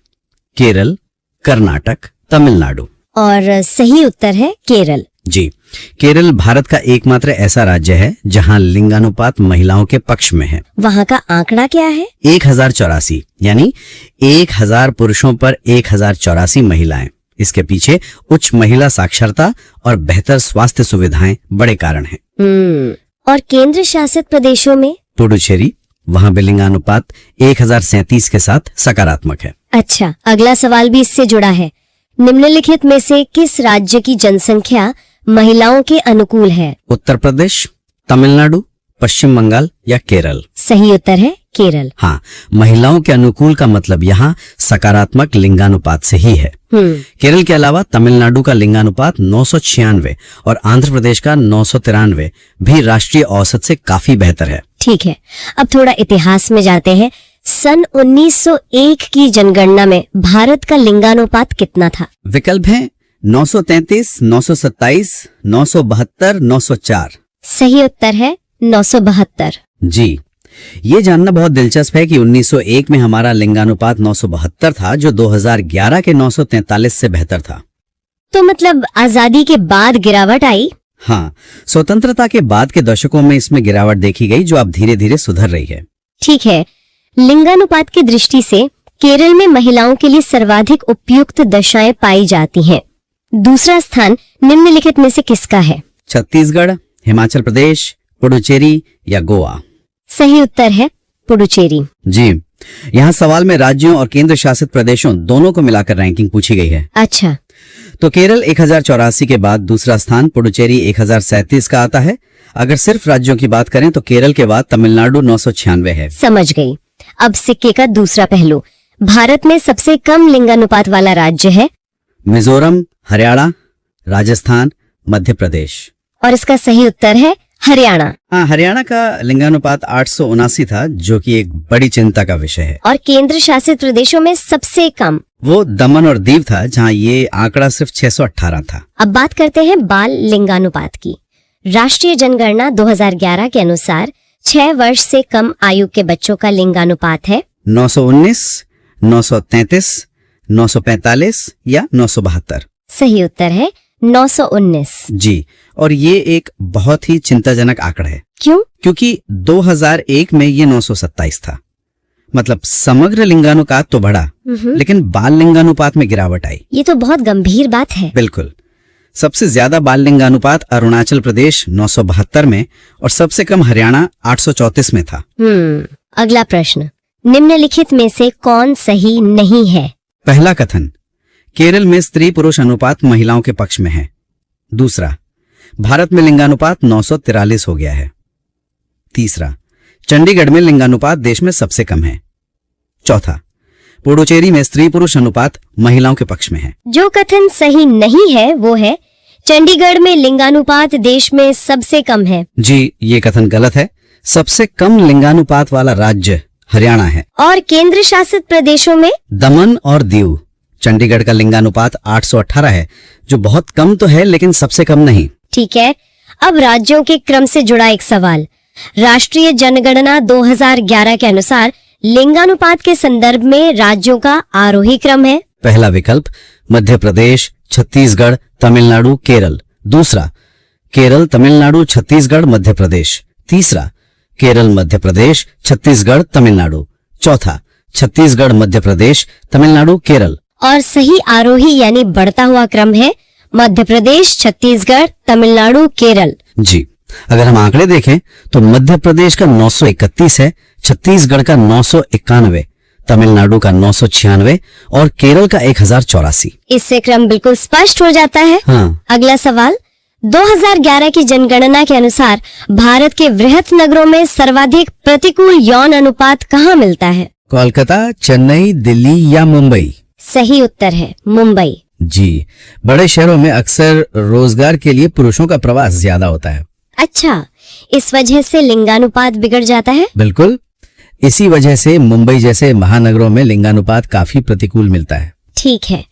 केरल, कर्नाटक, तमिलनाडु। और सही उत्तर है केरल। जी, केरल भारत का एकमात्र ऐसा राज्य है जहां लिंगानुपात महिलाओं के पक्ष में है। वहाँ का आंकड़ा क्या है? 1084, यानी 1000 पुरुषों पर 1084 महिलाएं। इसके पीछे उच्च महिला साक्षरता और बेहतर स्वास्थ्य सुविधाएं बड़े कारण हैं। और केंद्र शासित प्रदेशों में? पुडुचेरी, वहां भी लिंगानुपात 1037 के साथ सकारात्मक है। अच्छा, अगला सवाल भी इससे जुड़ा है। निम्नलिखित में से किस राज्य की जनसंख्या महिलाओं के अनुकूल है? उत्तर प्रदेश, तमिलनाडु, पश्चिम बंगाल या केरल? सही उत्तर है केरल। हाँ, महिलाओं के अनुकूल का मतलब यहाँ सकारात्मक लिंगानुपात से ही है। केरल के अलावा तमिलनाडु का लिंगानुपात 996 और आंध्र प्रदेश का 993 भी राष्ट्रीय औसत से काफी बेहतर है। ठीक है, अब थोड़ा इतिहास में जाते हैं। सन 1901 की जनगणना में भारत का लिंगानुपात कितना था? विकल्प हैं 933, 927, 972, 904। सही उत्तर है 972। जी, ये जानना बहुत दिलचस्प है कि 1901 में हमारा लिंगानुपात 972 था, जो 2011 के 943 से बेहतर था। तो मतलब आजादी के बाद गिरावट आई? हाँ, स्वतंत्रता के बाद के दशकों में इसमें गिरावट देखी गई, जो अब धीरे धीरे सुधर रही है। ठीक है, लिंगानुपात की दृष्टि से केरल में महिलाओं के लिए सर्वाधिक उपयुक्त दशाएं पाई जाती हैं। दूसरा स्थान निम्नलिखित में से किसका है? छत्तीसगढ़, हिमाचल प्रदेश, पुडुचेरी या गोवा? सही उत्तर है पुडुचेरी। जी, यहाँ सवाल में राज्यों और केंद्र शासित प्रदेशों दोनों को मिलाकर रैंकिंग पूछी गई है। अच्छा, तो केरल 1084 के बाद दूसरा स्थान, पुडुचेरी 1037 का आता है। अगर सिर्फ राज्यों की बात करें तो केरल के बाद तमिलनाडु 996 है। समझ गई। अब सिक्के का दूसरा पहलू, भारत में सबसे कम लिंगानुपात वाला राज्य है? मिजोरम, हरियाणा, राजस्थान, मध्य प्रदेश। और इसका सही उत्तर है हरियाणा। हाँ, हरियाणा का लिंगानुपात 879 था, जो कि एक बड़ी चिंता का विषय है। और केंद्र शासित प्रदेशों में सबसे कम? वो दमन और दीव था, जहाँ ये आंकड़ा सिर्फ 618 था। अब बात करते हैं बाल लिंगानुपात की। राष्ट्रीय जनगणना 2011 के अनुसार 6 वर्ष से कम आयु के बच्चों का लिंगानुपात है 919, 933, 945 या 972। सही उत्तर है 919। जी, और ये एक बहुत ही चिंताजनक आंकड़ा है। क्यों? क्योंकि 2001 में ये 927 था। मतलब समग्र लिंगानुपात तो बढ़ा, लेकिन बाल लिंगानुपात में गिरावट आई। ये तो बहुत गंभीर बात है। बिल्कुल। सबसे ज्यादा बाल लिंगानुपात अरुणाचल प्रदेश 972 में और सबसे कम हरियाणा 834 में था। अगला प्रश्न, निम्नलिखित में से कौन सही नहीं है? पहला कथन, केरल में स्त्री पुरुष अनुपात महिलाओं के पक्ष में है। दूसरा, भारत में लिंगानुपात 943 हो गया है। तीसरा, चंडीगढ़ में लिंगानुपात देश में सबसे कम है। चौथा, पुडुचेरी में स्त्री पुरुष अनुपात महिलाओं के पक्ष में है। जो कथन सही नहीं है वो है चंडीगढ़ में लिंगानुपात देश में सबसे कम है। जी, ये कथन गलत है। सबसे कम लिंगानुपात वाला राज्य हरियाणा है। और केंद्र शासित प्रदेशों में? दमन और दीव। चंडीगढ़ का लिंगानुपात 818 है, जो बहुत कम तो है, लेकिन सबसे कम नहीं। ठीक है, अब राज्यों के क्रम से जुड़ा एक सवाल। राष्ट्रीय जनगणना 2011 के अनुसार लिंगानुपात के संदर्भ में राज्यों का आरोही क्रम है? पहला विकल्प मध्य प्रदेश, छत्तीसगढ़, तमिलनाडु, केरल। दूसरा, केरल, तमिलनाडु, छत्तीसगढ़, मध्य प्रदेश। तीसरा, केरल, मध्य प्रदेश, छत्तीसगढ़, तमिलनाडु। चौथा, छत्तीसगढ़, मध्य प्रदेश, तमिलनाडु, केरल। और सही आरोही यानी बढ़ता हुआ क्रम है मध्य प्रदेश, छत्तीसगढ़, तमिलनाडु, केरल। जी, अगर हम आंकड़े देखें तो मध्य प्रदेश का 931 है, छत्तीसगढ़ का 991, तमिलनाडु का 996 और केरल का 1084। इससे क्रम बिल्कुल स्पष्ट हो जाता है। हाँ। अगला सवाल, 2011 की जनगणना के अनुसार भारत के वृहत नगरों में सर्वाधिक प्रतिकूल यौन अनुपात कहाँ मिलता है? कोलकाता, चेन्नई, दिल्ली या मुंबई? सही उत्तर है मुंबई। जी, बड़े शहरों में अक्सर रोजगार के लिए पुरुषों का प्रवास ज्यादा होता है। अच्छा, इस वजह से लिंगानुपात बिगड़ जाता है? बिल्कुल, इसी वजह से मुंबई जैसे महानगरों में लिंगानुपात काफी प्रतिकूल मिलता है। ठीक है,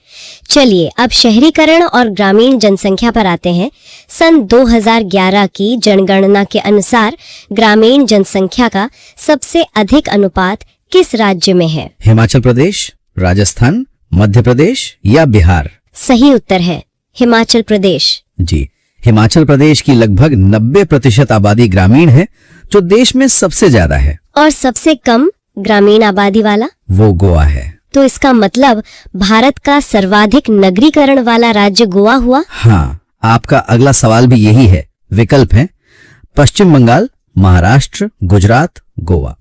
चलिए अब शहरीकरण और ग्रामीण जनसंख्या पर आते हैं। सन 2011 की जनगणना के अनुसार ग्रामीण जनसंख्या का सबसे अधिक अनुपात किस राज्य में है? हिमाचल प्रदेश, राजस्थान, मध्य प्रदेश या बिहार? सही उत्तर है हिमाचल प्रदेश। जी, हिमाचल प्रदेश की लगभग 90% आबादी ग्रामीण है, जो देश में सबसे ज्यादा है। और सबसे कम ग्रामीण आबादी वाला? वो गोवा है। तो इसका मतलब भारत का सर्वाधिक नगरीकरण वाला राज्य गोवा हुआ? हाँ, आपका अगला सवाल भी यही है। विकल्प है पश्चिम बंगाल, महाराष्ट्र, गुजरात, गोवा।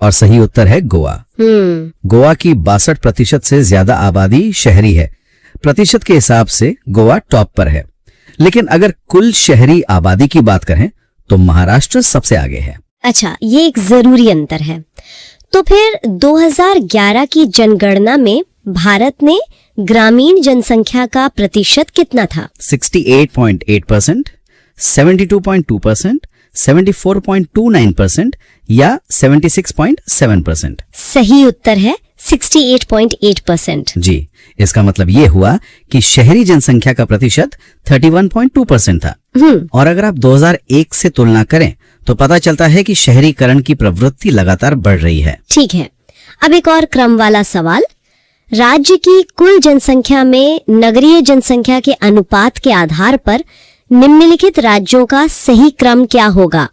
और सही उत्तर है गोवा। गोवा की 62% से ज्यादा आबादी शहरी है। प्रतिशत के हिसाब से गोवा टॉप पर है। लेकिन अगर कुल शहरी आबादी की बात करें तो महाराष्ट्र सबसे आगे है। अच्छा, ये एक जरूरी अंतर है। तो फिर 2011 की जनगणना में भारत में ग्रामीण जनसंख्या का प्रतिशत कितना था? 68.8%, 72.2%, 74.29% या 76.7%? सही उत्तर है 68.8%। जी, इसका मतलब ये हुआ कि शहरी जनसंख्या का प्रतिशत 31.2% था। और अगर आप 2001 से तुलना करें तो पता चलता है कि शहरीकरण की प्रवृत्ति लगातार बढ़ रही है। ठीक है, अब एक और क्रम वाला सवाल। राज्य की कुल जनसंख्या में नगरीय जनसंख्या के अनुपात के आधार पर निम्नलिखित राज्यों का सही क्रम क्या होगा?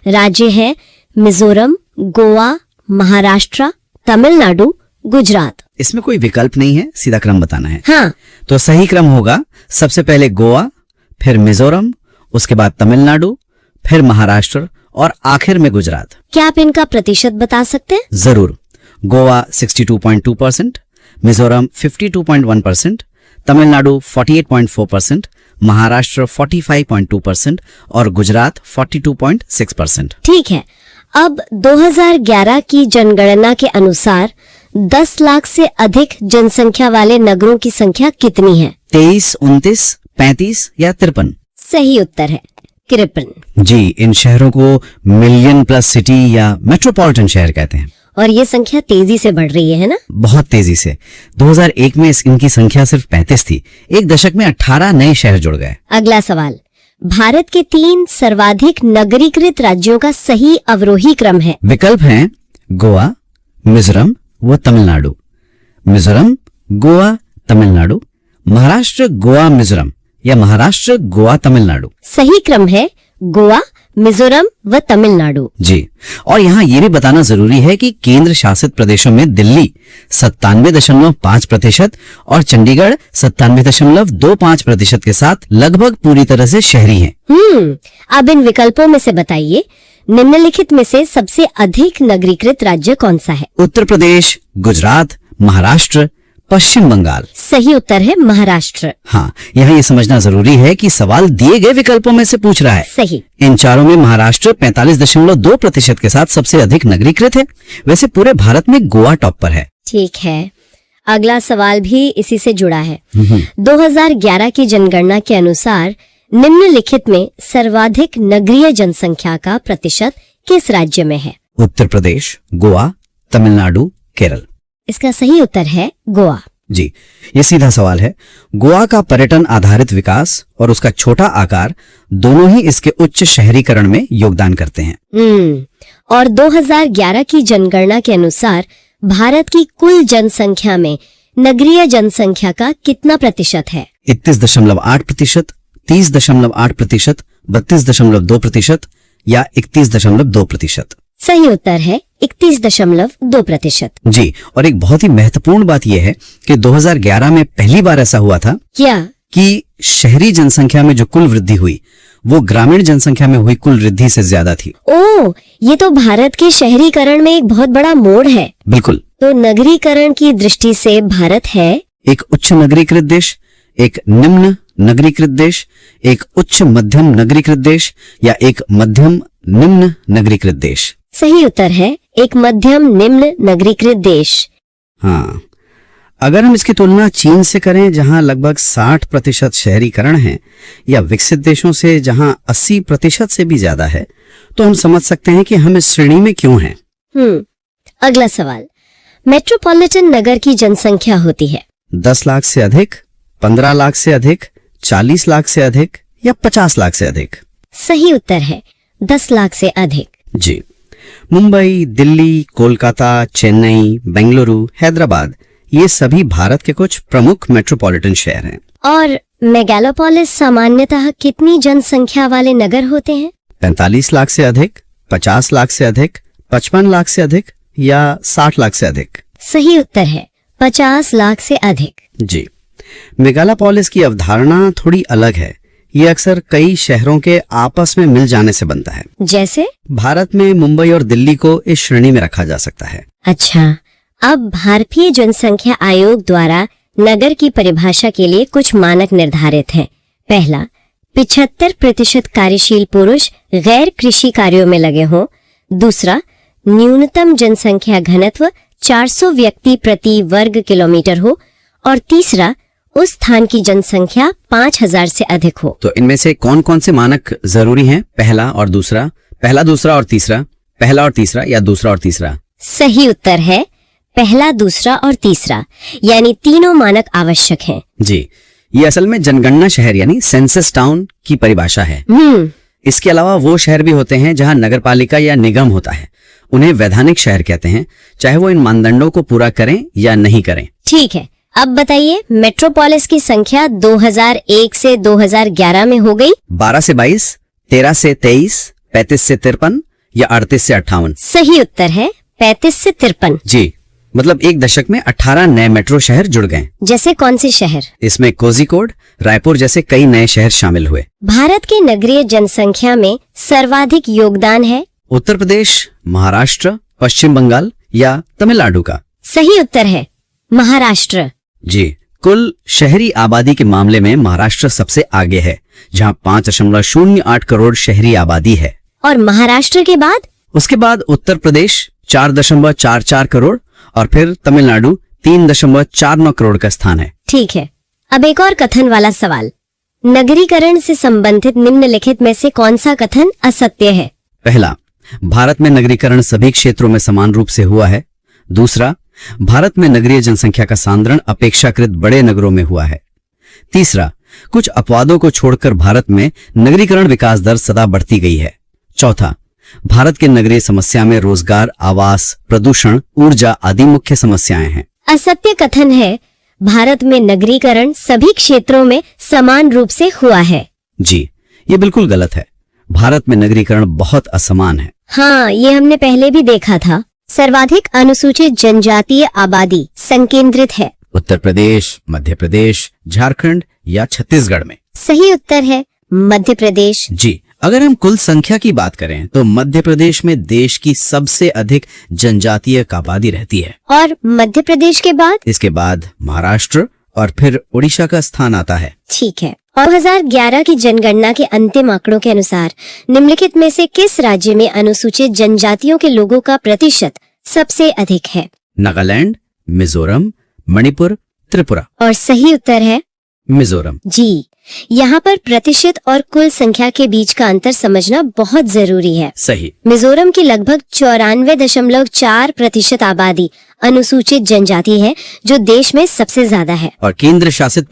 राज्य है मिजोरम, गोवा, महाराष्ट्र, तमिलनाडु, गुजरात। इसमें कोई विकल्प नहीं है, सीधा क्रम बताना है। हाँ, तो सही क्रम होगा सबसे पहले गोवा, फिर मिजोरम, उसके बाद तमिलनाडु, फिर महाराष्ट्र और आखिर में गुजरात। क्या आप इनका प्रतिशत बता सकते हैं? जरूर। गोवा 62.2%, मिजोरम 52.1%, तमिलनाडु 48.4%, महाराष्ट्र 45.2% और गुजरात 42.6%। ठीक है, अब 2011 की जनगणना के अनुसार 10 लाख से अधिक जनसंख्या वाले नगरों की संख्या कितनी है? 23, 29, 35 या 53? सही उत्तर है 53। जी, इन शहरों को मिलियन प्लस सिटी या मेट्रोपॉलिटन शहर कहते हैं। और ये संख्या तेजी से बढ़ रही है ना? बहुत तेजी से। 2001 में इनकी संख्या सिर्फ 35 थी। एक दशक में 18 नए शहर जुड़ गए। अगला सवाल। भारत के 3 सर्वाधिक नगरीकृत राज्यों का सही अवरोही क्रम है। विकल्प हैं गोवा, मिजोरम व तमिलनाडु। मिजोरम, गोवा, तमिलनाडु, महाराष्ट्र, गोवा, मिजोरम या महाराष्ट्र, गोवा, तमिलनाडु। सही क्रम है गोवा, मिजोरम व तमिलनाडु। जी, और यहाँ ये भी बताना जरूरी है कि केंद्र शासित प्रदेशों में दिल्ली 97.5% और चंडीगढ़ 97.25% के साथ लगभग पूरी तरह से शहरी हैं। अब इन विकल्पों में से बताइए, निम्नलिखित में से सबसे अधिक नगरीकृत राज्य कौन सा है? उत्तर प्रदेश, गुजरात, महाराष्ट्र, पश्चिम बंगाल। सही उत्तर है महाराष्ट्र। हाँ, यहाँ ये समझना जरूरी है कि सवाल दिए गए विकल्पों में से पूछ रहा है। सही। इन चारों में महाराष्ट्र 45.2% के साथ सबसे अधिक नगरीकृत है। वैसे पूरे भारत में गोवा टॉप पर है। ठीक है, अगला सवाल भी इसी से जुड़ा है। 2011 की जनगणना के अनुसार निम्नलिखित में सर्वाधिक नगरीय जनसंख्या का प्रतिशत किस राज्य में है? उत्तर प्रदेश, गोवा, तमिलनाडु, केरल। इसका सही उत्तर है गोवा। जी, ये सीधा सवाल है। गोवा का पर्यटन आधारित विकास और उसका छोटा आकार दोनों ही इसके उच्च शहरीकरण में योगदान करते हैं। और 2011 की जनगणना के अनुसार भारत की कुल जनसंख्या में नगरीय जनसंख्या का कितना प्रतिशत है? 31.8%, 30.8%, 32.2% या 31.2%? सही उत्तर है 31.2%। जी, और एक बहुत ही महत्वपूर्ण बात यह है कि 2011 में पहली बार ऐसा हुआ था क्या कि शहरी जनसंख्या में जो कुल वृद्धि हुई वो ग्रामीण जनसंख्या में हुई कुल वृद्धि से ज्यादा थी। ओह, ये तो भारत के शहरीकरण में एक बहुत बड़ा मोड़ है। बिल्कुल। तो नगरीकरण की दृष्टि से भारत है एक उच्च नगरीकृत देश, एक निम्न नगरीकृत देश, एक उच्च मध्यम नगरीकृत देश या एक मध्यम निम्न नगरीकृत देश? सही उत्तर है एक मध्यम निम्न नगरीकृत देश। हाँ, अगर हम इसकी तुलना चीन से करें जहां लगभग 60% शहरीकरण है या विकसित देशों से जहां 80% से भी ज्यादा है, तो हम समझ सकते हैं कि हम इस श्रेणी में क्यों हैं। अगला सवाल। मेट्रोपॉलिटन नगर की जनसंख्या होती है 10 लाख से अधिक, 15 लाख से अधिक, 40 लाख से अधिक या 50 लाख से अधिक? सही उत्तर है 10 लाख से अधिक। जी, मुंबई, दिल्ली, कोलकाता, चेन्नई, बेंगलुरु, हैदराबाद ये सभी भारत के कुछ प्रमुख मेट्रोपॉलिटन शहर हैं। और मेगालोपोलिस सामान्यतः कितनी जनसंख्या वाले नगर होते हैं? 45 लाख से अधिक, 50 लाख से अधिक, 55 लाख से अधिक या 60 लाख से अधिक? सही उत्तर है 50 लाख से अधिक। जी, मेगालोपोलिस की अवधारणा थोड़ी अलग है। ये अक्सर कई शहरों के आपस में मिल जाने से बनता है। जैसे भारत में मुंबई और दिल्ली को इस श्रेणी में रखा जा सकता है। अच्छा, अब भारतीय जनसंख्या आयोग द्वारा नगर की परिभाषा के लिए कुछ मानक निर्धारित हैं। पहला, 75% कार्यशील पुरुष गैर कृषि कार्यों में लगे हों। दूसरा, न्यूनतम जनसंख्या घनत्व 400 व्यक्ति प्रति वर्ग किलोमीटर हो। और तीसरा, उस स्थान की जनसंख्या 5000 से अधिक हो। तो इनमें से कौन कौन से मानक जरूरी हैं? पहला, दूसरा और तीसरा, पहला और तीसरा या दूसरा और तीसरा? सही उत्तर है पहला, दूसरा और तीसरा, यानी तीनों मानक आवश्यक हैं। जी, ये असल में जनगणना शहर यानी सेंसस टाउन की परिभाषा है। इसके अलावा वो शहर भी होते हैं जहां नगरपालिका या निगम होता है, उन्हें वैधानिक शहर कहते हैं, चाहे वो इन मानदंडों को पूरा करें या नहीं करें। ठीक है, अब बताइए मेट्रोपोलिस की संख्या 2001 से 2011 में हो गई। 12 से 22, 13 से 23, 35 से 53 या 38 से 58? सही उत्तर है 35 से 53। जी, मतलब एक दशक में 18 नए मेट्रो शहर जुड़ गए। जैसे कौन से शहर? इसमें कोझिकोड, रायपुर जैसे कई नए शहर शामिल हुए। भारत की नगरीय जनसंख्या में सर्वाधिक योगदान है उत्तर प्रदेश, महाराष्ट्र, पश्चिम बंगाल या तमिलनाडु का? सही उत्तर है महाराष्ट्र। जी, कुल शहरी आबादी के मामले में महाराष्ट्र सबसे आगे है, जहां 5.08 करोड़ शहरी आबादी है। और महाराष्ट्र के बाद? उसके बाद उत्तर प्रदेश 4.44 करोड़ और फिर तमिलनाडु 3.49 करोड़ का स्थान है। ठीक है, अब एक और कथन वाला सवाल। नगरीकरण से संबंधित निम्नलिखित में से कौन सा कथन असत्य है? पहला, भारत में नगरीकरण सभी क्षेत्रों में समान रूप से हुआ है। दूसरा, भारत में नगरीय जनसंख्या का सांद्रण अपेक्षाकृत बड़े नगरों में हुआ है। तीसरा, कुछ अपवादों को छोड़कर भारत में नगरीकरण विकास दर सदा बढ़ती गई है। चौथा, भारत के नगरीय समस्या में रोजगार, आवास, प्रदूषण, ऊर्जा आदि मुख्य समस्याएं हैं। असत्य कथन है भारत में नगरीकरण सभी क्षेत्रों में समान रूप से हुआ है। जी, ये बिल्कुल गलत है। भारत में नगरीकरण बहुत असमान है। हाँ, ये हमने पहले भी देखा था। सर्वाधिक अनुसूचित जनजातीय आबादी संकेंद्रित है उत्तर प्रदेश, मध्य प्रदेश, झारखंड या छत्तीसगढ़ में। सही उत्तर है मध्य प्रदेश। जी, अगर हम कुल संख्या की बात करें तो मध्य प्रदेश में देश की सबसे अधिक जनजातीय आबादी रहती है। और मध्य प्रदेश के बाद? इसके बाद महाराष्ट्र और फिर उड़ीसा का स्थान आता है। ठीक है, और 2011 की जनगणना के अंतिम आंकड़ों के अनुसार निम्नलिखित में से किस राज्य में अनुसूचित जनजातियों के लोगों का प्रतिशत सबसे अधिक है? नागालैंड, मिजोरम, मणिपुर, त्रिपुरा। और सही उत्तर है मिजोरम। जी, यहाँ पर प्रतिशत और कुल संख्या के बीच का अंतर समझना बहुत जरूरी है। सही। मिजोरम की लगभग 94.4% आबादी अनुसूचित जनजाति है, जो देश में सबसे ज्यादा है। और केंद्र शासित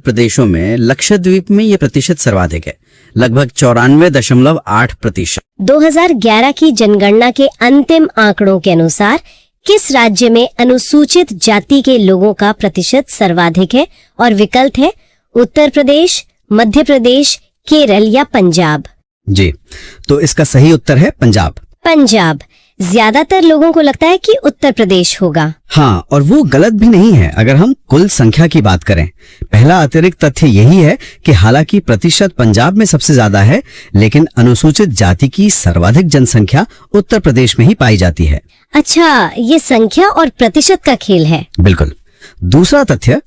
प्रदेशों में लक्षद्वीप में ये प्रतिशत सर्वाधिक है, लगभग 94.8%। 2011 की जनगणना के अंतिम आंकड़ों के अनुसार किस राज्य में अनुसूचित जाति के लोगों का प्रतिशत सर्वाधिक है? और विकल्प है उत्तर प्रदेश, मध्य प्रदेश, केरल या पंजाब। जी, तो इसका सही उत्तर है पंजाब। पंजाब। ज्यादातर लोगों को लगता है कि उत्तर प्रदेश होगा। हाँ, और वो गलत भी नहीं है अगर हम कुल संख्या की बात करें। पहला अतिरिक्त तथ्य यही है कि हालांकि प्रतिशत पंजाब में सबसे ज्यादा है, लेकिन अनुसूचित जाति की सर्वाधिक जनसंख्या उत्तर प्रदेश में ही पाई जाती है। अच्छा, ये संख्या और प्रतिशत का खेल है। बिल्कुल। दूसरा तथ्य,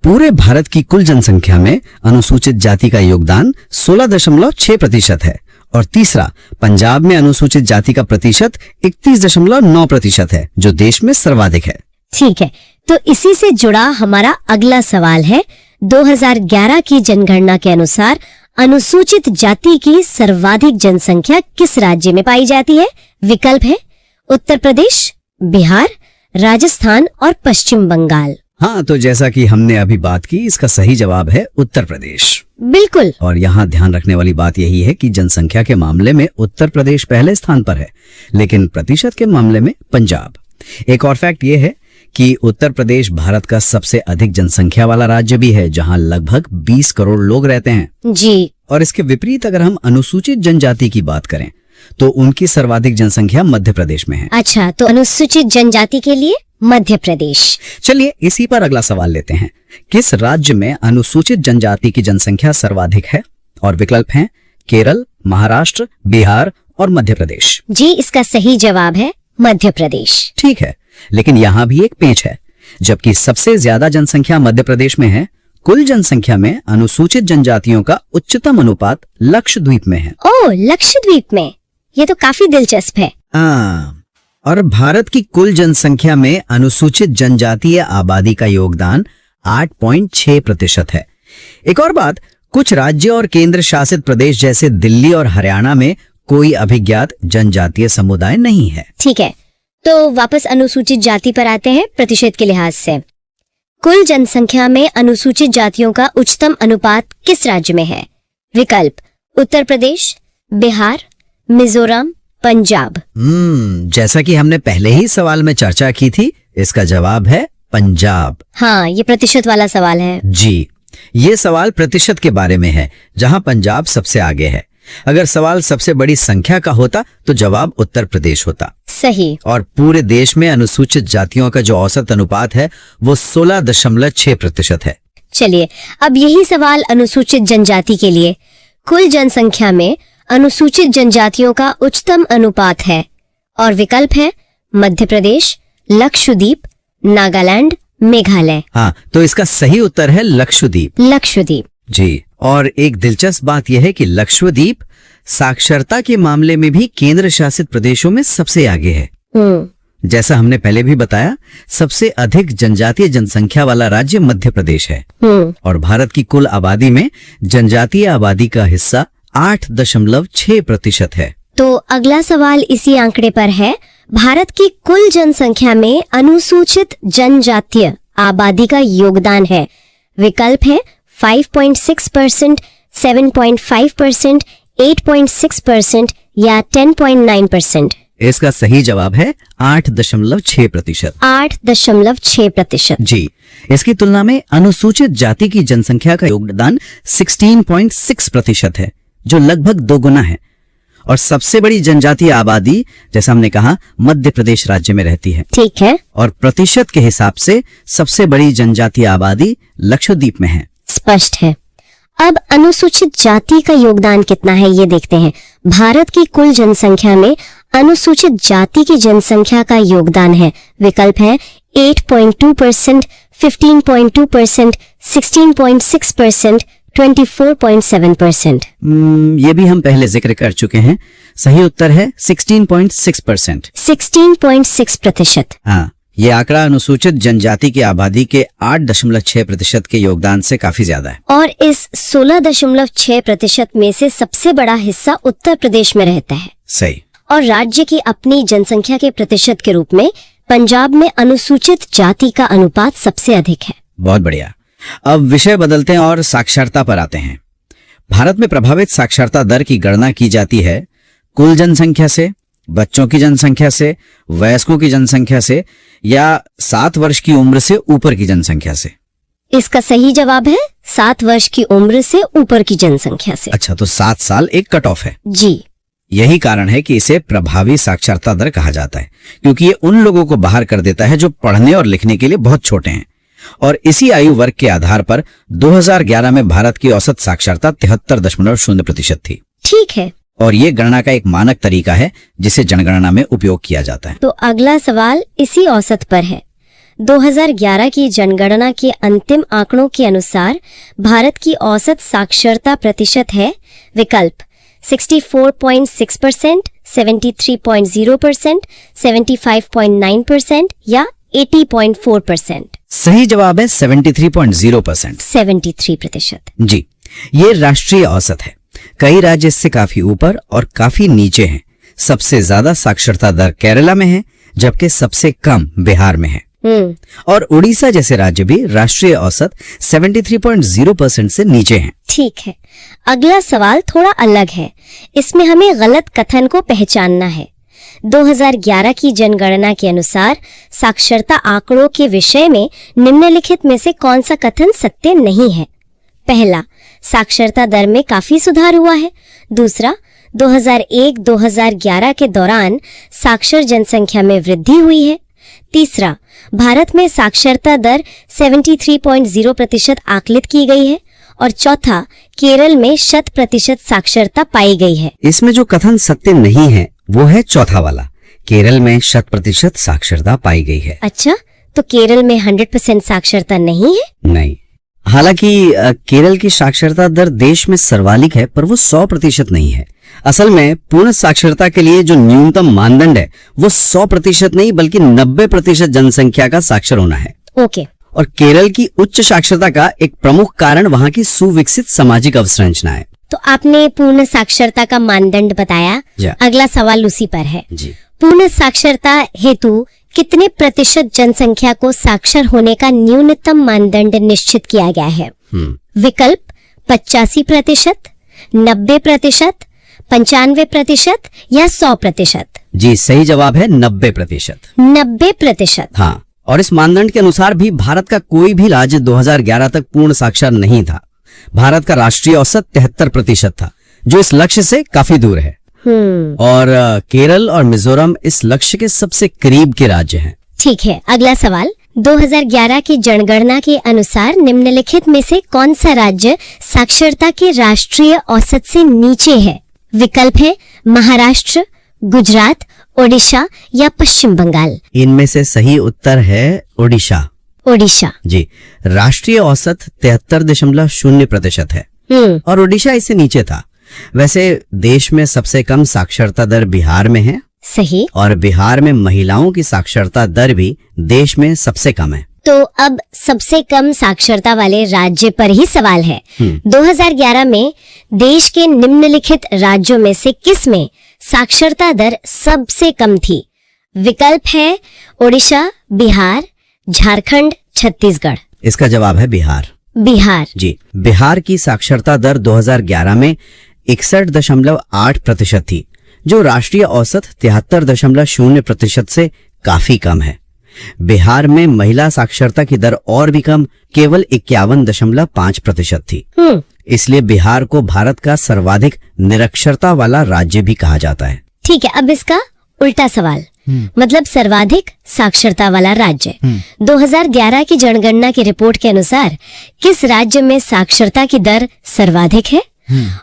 पूरे भारत की कुल जनसंख्या में अनुसूचित जाति का योगदान 16.6% है। और तीसरा, पंजाब में अनुसूचित जाति का प्रतिशत 31.9% है, जो देश में सर्वाधिक है। ठीक है, तो इसी से जुड़ा हमारा अगला सवाल है, 2011 की जनगणना के अनुसार अनुसूचित जाति की सर्वाधिक जनसंख्या किस राज्य में पाई जाती है? विकल्प है उत्तर प्रदेश, बिहार, राजस्थान और पश्चिम बंगाल। हाँ, तो जैसा कि हमने अभी बात की, इसका सही जवाब है उत्तर प्रदेश। बिल्कुल। और यहाँ ध्यान रखने वाली बात यही है कि जनसंख्या के मामले में उत्तर प्रदेश पहले स्थान पर है, लेकिन प्रतिशत के मामले में पंजाब। एक और फैक्ट ये है कि उत्तर प्रदेश भारत का सबसे अधिक जनसंख्या वाला राज्य भी है, जहाँ लगभग 20 करोड़ लोग रहते हैं। जी। और इसके विपरीत अगर हम अनुसूचित जनजाति की बात करें तो उनकी सर्वाधिक जनसंख्या मध्य प्रदेश में है। अच्छा, तो अनुसूचित जनजाति के लिए मध्य प्रदेश। चलिए इसी पर अगला सवाल लेते हैं। किस राज्य में अनुसूचित जनजाति की जनसंख्या सर्वाधिक है? और विकल्प हैं केरल, महाराष्ट्र, बिहार और मध्य प्रदेश। जी, इसका सही जवाब है मध्य प्रदेश। ठीक है, लेकिन यहाँ भी एक पेंच है। जबकि सबसे ज्यादा जनसंख्या मध्य प्रदेश में है, कुल जनसंख्या में अनुसूचित जनजातियों का उच्चतम अनुपात लक्षद्वीप में है। ओह, लक्षद्वीप में, ये तो काफी दिलचस्प है। और भारत की कुल जनसंख्या में अनुसूचित जनजातीय आबादी का योगदान 8.6% है। एक और बात, कुछ राज्य और केंद्र शासित प्रदेश जैसे दिल्ली और हरियाणा में कोई अभिज्ञात जनजातीय समुदाय नहीं है। ठीक है, तो वापस अनुसूचित जाति पर आते हैं प्रतिशत के लिहाज से। कुल जनसंख्या में अनुसूचित जातियों का उच्चतम अनुपात किस राज्य में है? विकल्प: उत्तर प्रदेश, बिहार, मिजोरम, पंजाब। जैसा कि हमने पहले ही सवाल में चर्चा की थी, इसका जवाब है पंजाब। हाँ, ये प्रतिशत वाला सवाल है। जी, ये सवाल प्रतिशत के बारे में है, जहां पंजाब सबसे आगे है। अगर सवाल सबसे बड़ी संख्या का होता तो जवाब उत्तर प्रदेश होता। सही। और पूरे देश में अनुसूचित जातियों का जो औसत अनुपात है वो 16.6% है। चलिए, अब यही सवाल अनुसूचित जनजाति के लिए। कुल जनसंख्या में अनुसूचित जनजातियों का उच्चतम अनुपात है और विकल्प है मध्य प्रदेश, लक्षद्वीप, नागालैंड, मेघालय। हाँ, तो इसका सही उत्तर है लक्षद्वीप। लक्षद्वीप। जी, और एक दिलचस्प बात यह है कि लक्षद्वीप साक्षरता के मामले में भी केंद्र शासित प्रदेशों में सबसे आगे है। जैसा हमने पहले भी बताया, सबसे अधिक जनजातीय जनसंख्या वाला राज्य मध्य प्रदेश है। और भारत की कुल आबादी में जनजातीय आबादी का हिस्सा 8.6% है। तो अगला सवाल इसी आंकड़े पर है। भारत की कुल जनसंख्या में अनुसूचित जनजातीय आबादी का योगदान है। विकल्प है 5.6%, 7.5%, 8.6% या 10.9%। इसका सही जवाब है 8.6%। 8.6%। जी, इसकी तुलना में अनुसूचित जाति की जनसंख्या का योगदान 16.6% है, जो लगभग 2 गुना है। और सबसे बड़ी जनजातीय आबादी, जैसा हमने कहा, मध्य प्रदेश राज्य में रहती है। ठीक है। और प्रतिशत के हिसाब से सबसे बड़ी जनजातीय आबादी लक्षद्वीप में है। स्पष्ट है। अब अनुसूचित जाति का योगदान कितना है ये देखते हैं। भारत की कुल जनसंख्या में अनुसूचित जाति की जनसंख्या का योगदान है। विकल्प है 8.2%, 15.2%, 16.6%, 24.7%। ये भी हम पहले जिक्र कर चुके हैं। सही उत्तर है 16.6%। 16.6%। हाँ, ये आंकड़ा अनुसूचित जनजाति की आबादी के 8.6% के योगदान से काफी ज्यादा है। और इस 16.6% में से सबसे बड़ा हिस्सा उत्तर प्रदेश में रहता है। सही। और राज्य की अपनी जनसंख्या के प्रतिशत के रूप में पंजाब में अनुसूचित जाति का अनुपात सबसे अधिक है। बहुत बढ़िया। अब विषय बदलते हैं और साक्षरता पर आते हैं। भारत में प्रभावित साक्षरता दर की गणना की जाती है कुल जनसंख्या से, बच्चों की जनसंख्या से, वयस्कों की जनसंख्या से, या 7 वर्ष की उम्र से ऊपर की जनसंख्या से। इसका सही जवाब है 7 वर्ष की उम्र से ऊपर की जनसंख्या से। अच्छा, तो 7 साल एक कट ऑफ है। जी। यही कारण है कि इसे प्रभावी साक्षरता दर कहा जाता है, क्योंकि ये उन लोगों को बाहर कर देता है जो पढ़ने और लिखने के लिए बहुत छोटे हैं। और इसी आयु वर्ग के आधार पर 2011 में भारत की औसत साक्षरता 73.0% थी। ठीक है। और ये गणना का एक मानक तरीका है जिसे जनगणना में उपयोग किया जाता है। तो अगला सवाल इसी औसत पर है। 2011 की जनगणना के अंतिम आंकड़ों के अनुसार भारत की औसत साक्षरता प्रतिशत है विकल्प 64.6%, 73.0%, 75.9% या 80.4%। सही जवाब है 73.0%। 73%। जी, ये राष्ट्रीय औसत है। कई राज्य इससे काफी ऊपर और काफी नीचे हैं। सबसे ज्यादा साक्षरता दर केरला में है, जबकि सबसे कम बिहार में है। और उड़ीसा जैसे राज्य भी राष्ट्रीय औसत 73.0% से नीचे हैं। ठीक है। अगला सवाल थोड़ा अलग है। इसमें हमें गलत कथन को पहचानना है। 2011 की जनगणना के अनुसार साक्षरता आंकड़ों के विषय में निम्नलिखित में से कौन सा कथन सत्य नहीं है? पहला, साक्षरता दर में काफी सुधार हुआ है। दूसरा, 2001-2011 के दौरान साक्षर जनसंख्या में वृद्धि हुई है। तीसरा, भारत में साक्षरता दर 73.0% आकलित की गई है। और चौथा, केरल में 100% साक्षरता पाई गई है। इसमें जो कथन सत्य नहीं है वो है चौथा वाला, केरल में 100% साक्षरता पाई गई है। अच्छा, तो केरल में 100% साक्षरता नहीं है? नहीं, हालांकि केरल की साक्षरता दर देश में सर्वाधिक है, पर वो 100% नहीं है। असल में पूर्ण साक्षरता के लिए जो न्यूनतम मानदंड है वो 100% नहीं बल्कि 90% जनसंख्या का साक्षर होना है। ओके। और केरल की उच्च साक्षरता का एक प्रमुख कारण वहाँ की सुविकसित सामाजिक अवसंरचना है। तो आपने पूर्ण साक्षरता का मानदंड बताया, अगला सवाल उसी पर है जी। पूर्ण साक्षरता हेतु कितने प्रतिशत जनसंख्या को साक्षर होने का न्यूनतम मानदंड निश्चित किया गया है? विकल्प 85%, 90%, 95% या 100%? जी, सही जवाब है 90%। 90%। हाँ, और इस मानदंड के अनुसार भी भारत का कोई भी राज्य 2011 तक पूर्ण साक्षर नहीं था। भारत का राष्ट्रीय औसत 73% था, जो इस लक्ष्य से काफी दूर है। और केरल और मिजोरम इस लक्ष्य के सबसे करीब के राज्य हैं। ठीक है, अगला सवाल 2011 की जनगणना के अनुसार निम्नलिखित में से कौन सा राज्य साक्षरता के राष्ट्रीय औसत से नीचे है? विकल्प है महाराष्ट्र, गुजरात, ओडिशा या पश्चिम बंगाल। इनमें से सही उत्तर है ओडिशा। ओडिशा जी, राष्ट्रीय औसत 73.0% है और ओडिशा इससे नीचे था। वैसे देश में सबसे कम साक्षरता दर बिहार में है। सही। और बिहार में महिलाओं की साक्षरता दर भी देश में सबसे कम है। तो अब सबसे कम साक्षरता वाले राज्य पर ही सवाल है। 2011 में देश के निम्नलिखित राज्यों में से किस में साक्षरता दर सबसे कम थी? विकल्प है ओडिशा, बिहार, झारखंड, छत्तीसगढ़। इसका जवाब है बिहार। बिहार। जी, बिहार की साक्षरता दर 2011 में 61.8% थी, जो राष्ट्रीय औसत 73.0% से काफी कम है। बिहार में महिला साक्षरता की दर और भी कम, केवल 51.5% थी। इसलिए बिहार को भारत का सर्वाधिक निरक्षरता वाला राज्य भी कहा जाता है। ठीक है, अब इसका उल्टा सवाल, मतलब सर्वाधिक साक्षरता वाला राज्य। 2011 की जनगणना की रिपोर्ट के अनुसार किस राज्य में साक्षरता की दर सर्वाधिक है?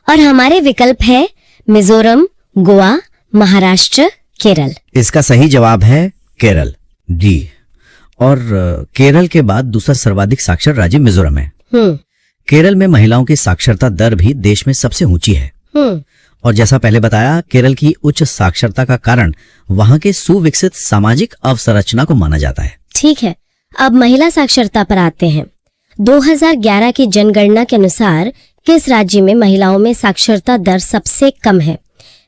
और हमारे विकल्प है मिजोरम, गोवा, महाराष्ट्र, केरल। इसका सही जवाब है केरल। जी, और केरल के बाद दूसरा सर्वाधिक साक्षर राज्य मिजोरम है। केरल में महिलाओं की साक्षरता दर भी देश में सबसे ऊंची है। और जैसा पहले बताया, केरल की उच्च साक्षरता का कारण वहां के सुविकसित सामाजिक अवसंरचना को माना जाता है। ठीक है, अब महिला साक्षरता पर आते हैं। 2011 की जनगणना के अनुसार किस राज्य में महिलाओं में साक्षरता दर सबसे कम है?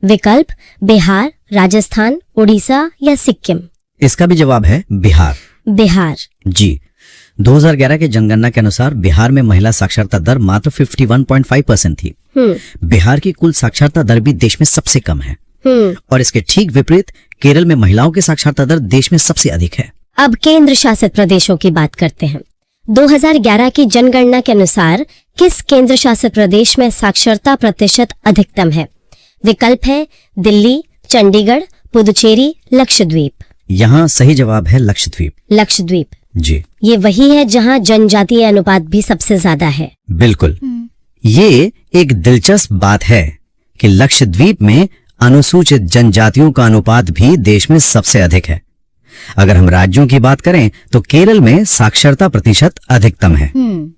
विकल्प बिहार, राजस्थान, उड़ीसा या सिक्किम। इसका भी जवाब है बिहार। बिहार। जी, 2011 के जनगणना के अनुसार बिहार में महिला साक्षरता दर मात्र 51.5% थी। बिहार की कुल साक्षरता दर भी देश में सबसे कम है। और इसके ठीक विपरीत केरल में महिलाओं की साक्षरता दर देश में सबसे अधिक है। अब केंद्र शासित प्रदेशों की बात करते हैं। 2011 की जनगणना के अनुसार किस केंद्र शासित प्रदेश में साक्षरता प्रतिशत अधिकतम है? विकल्प है दिल्ली, चंडीगढ़, पुदुचेरी, लक्षद्वीप। यहाँ सही जवाब है लक्षद्वीप। लक्षद्वीप। जी, ये वही है जहाँ जनजातीय अनुपात भी सबसे ज्यादा है। बिल्कुल। ये एक दिलचस्प बात है कि लक्षद्वीप में अनुसूचित जनजातियों का अनुपात भी देश में सबसे अधिक है। अगर हम राज्यों की बात करें तो केरल में साक्षरता प्रतिशत अधिकतम है।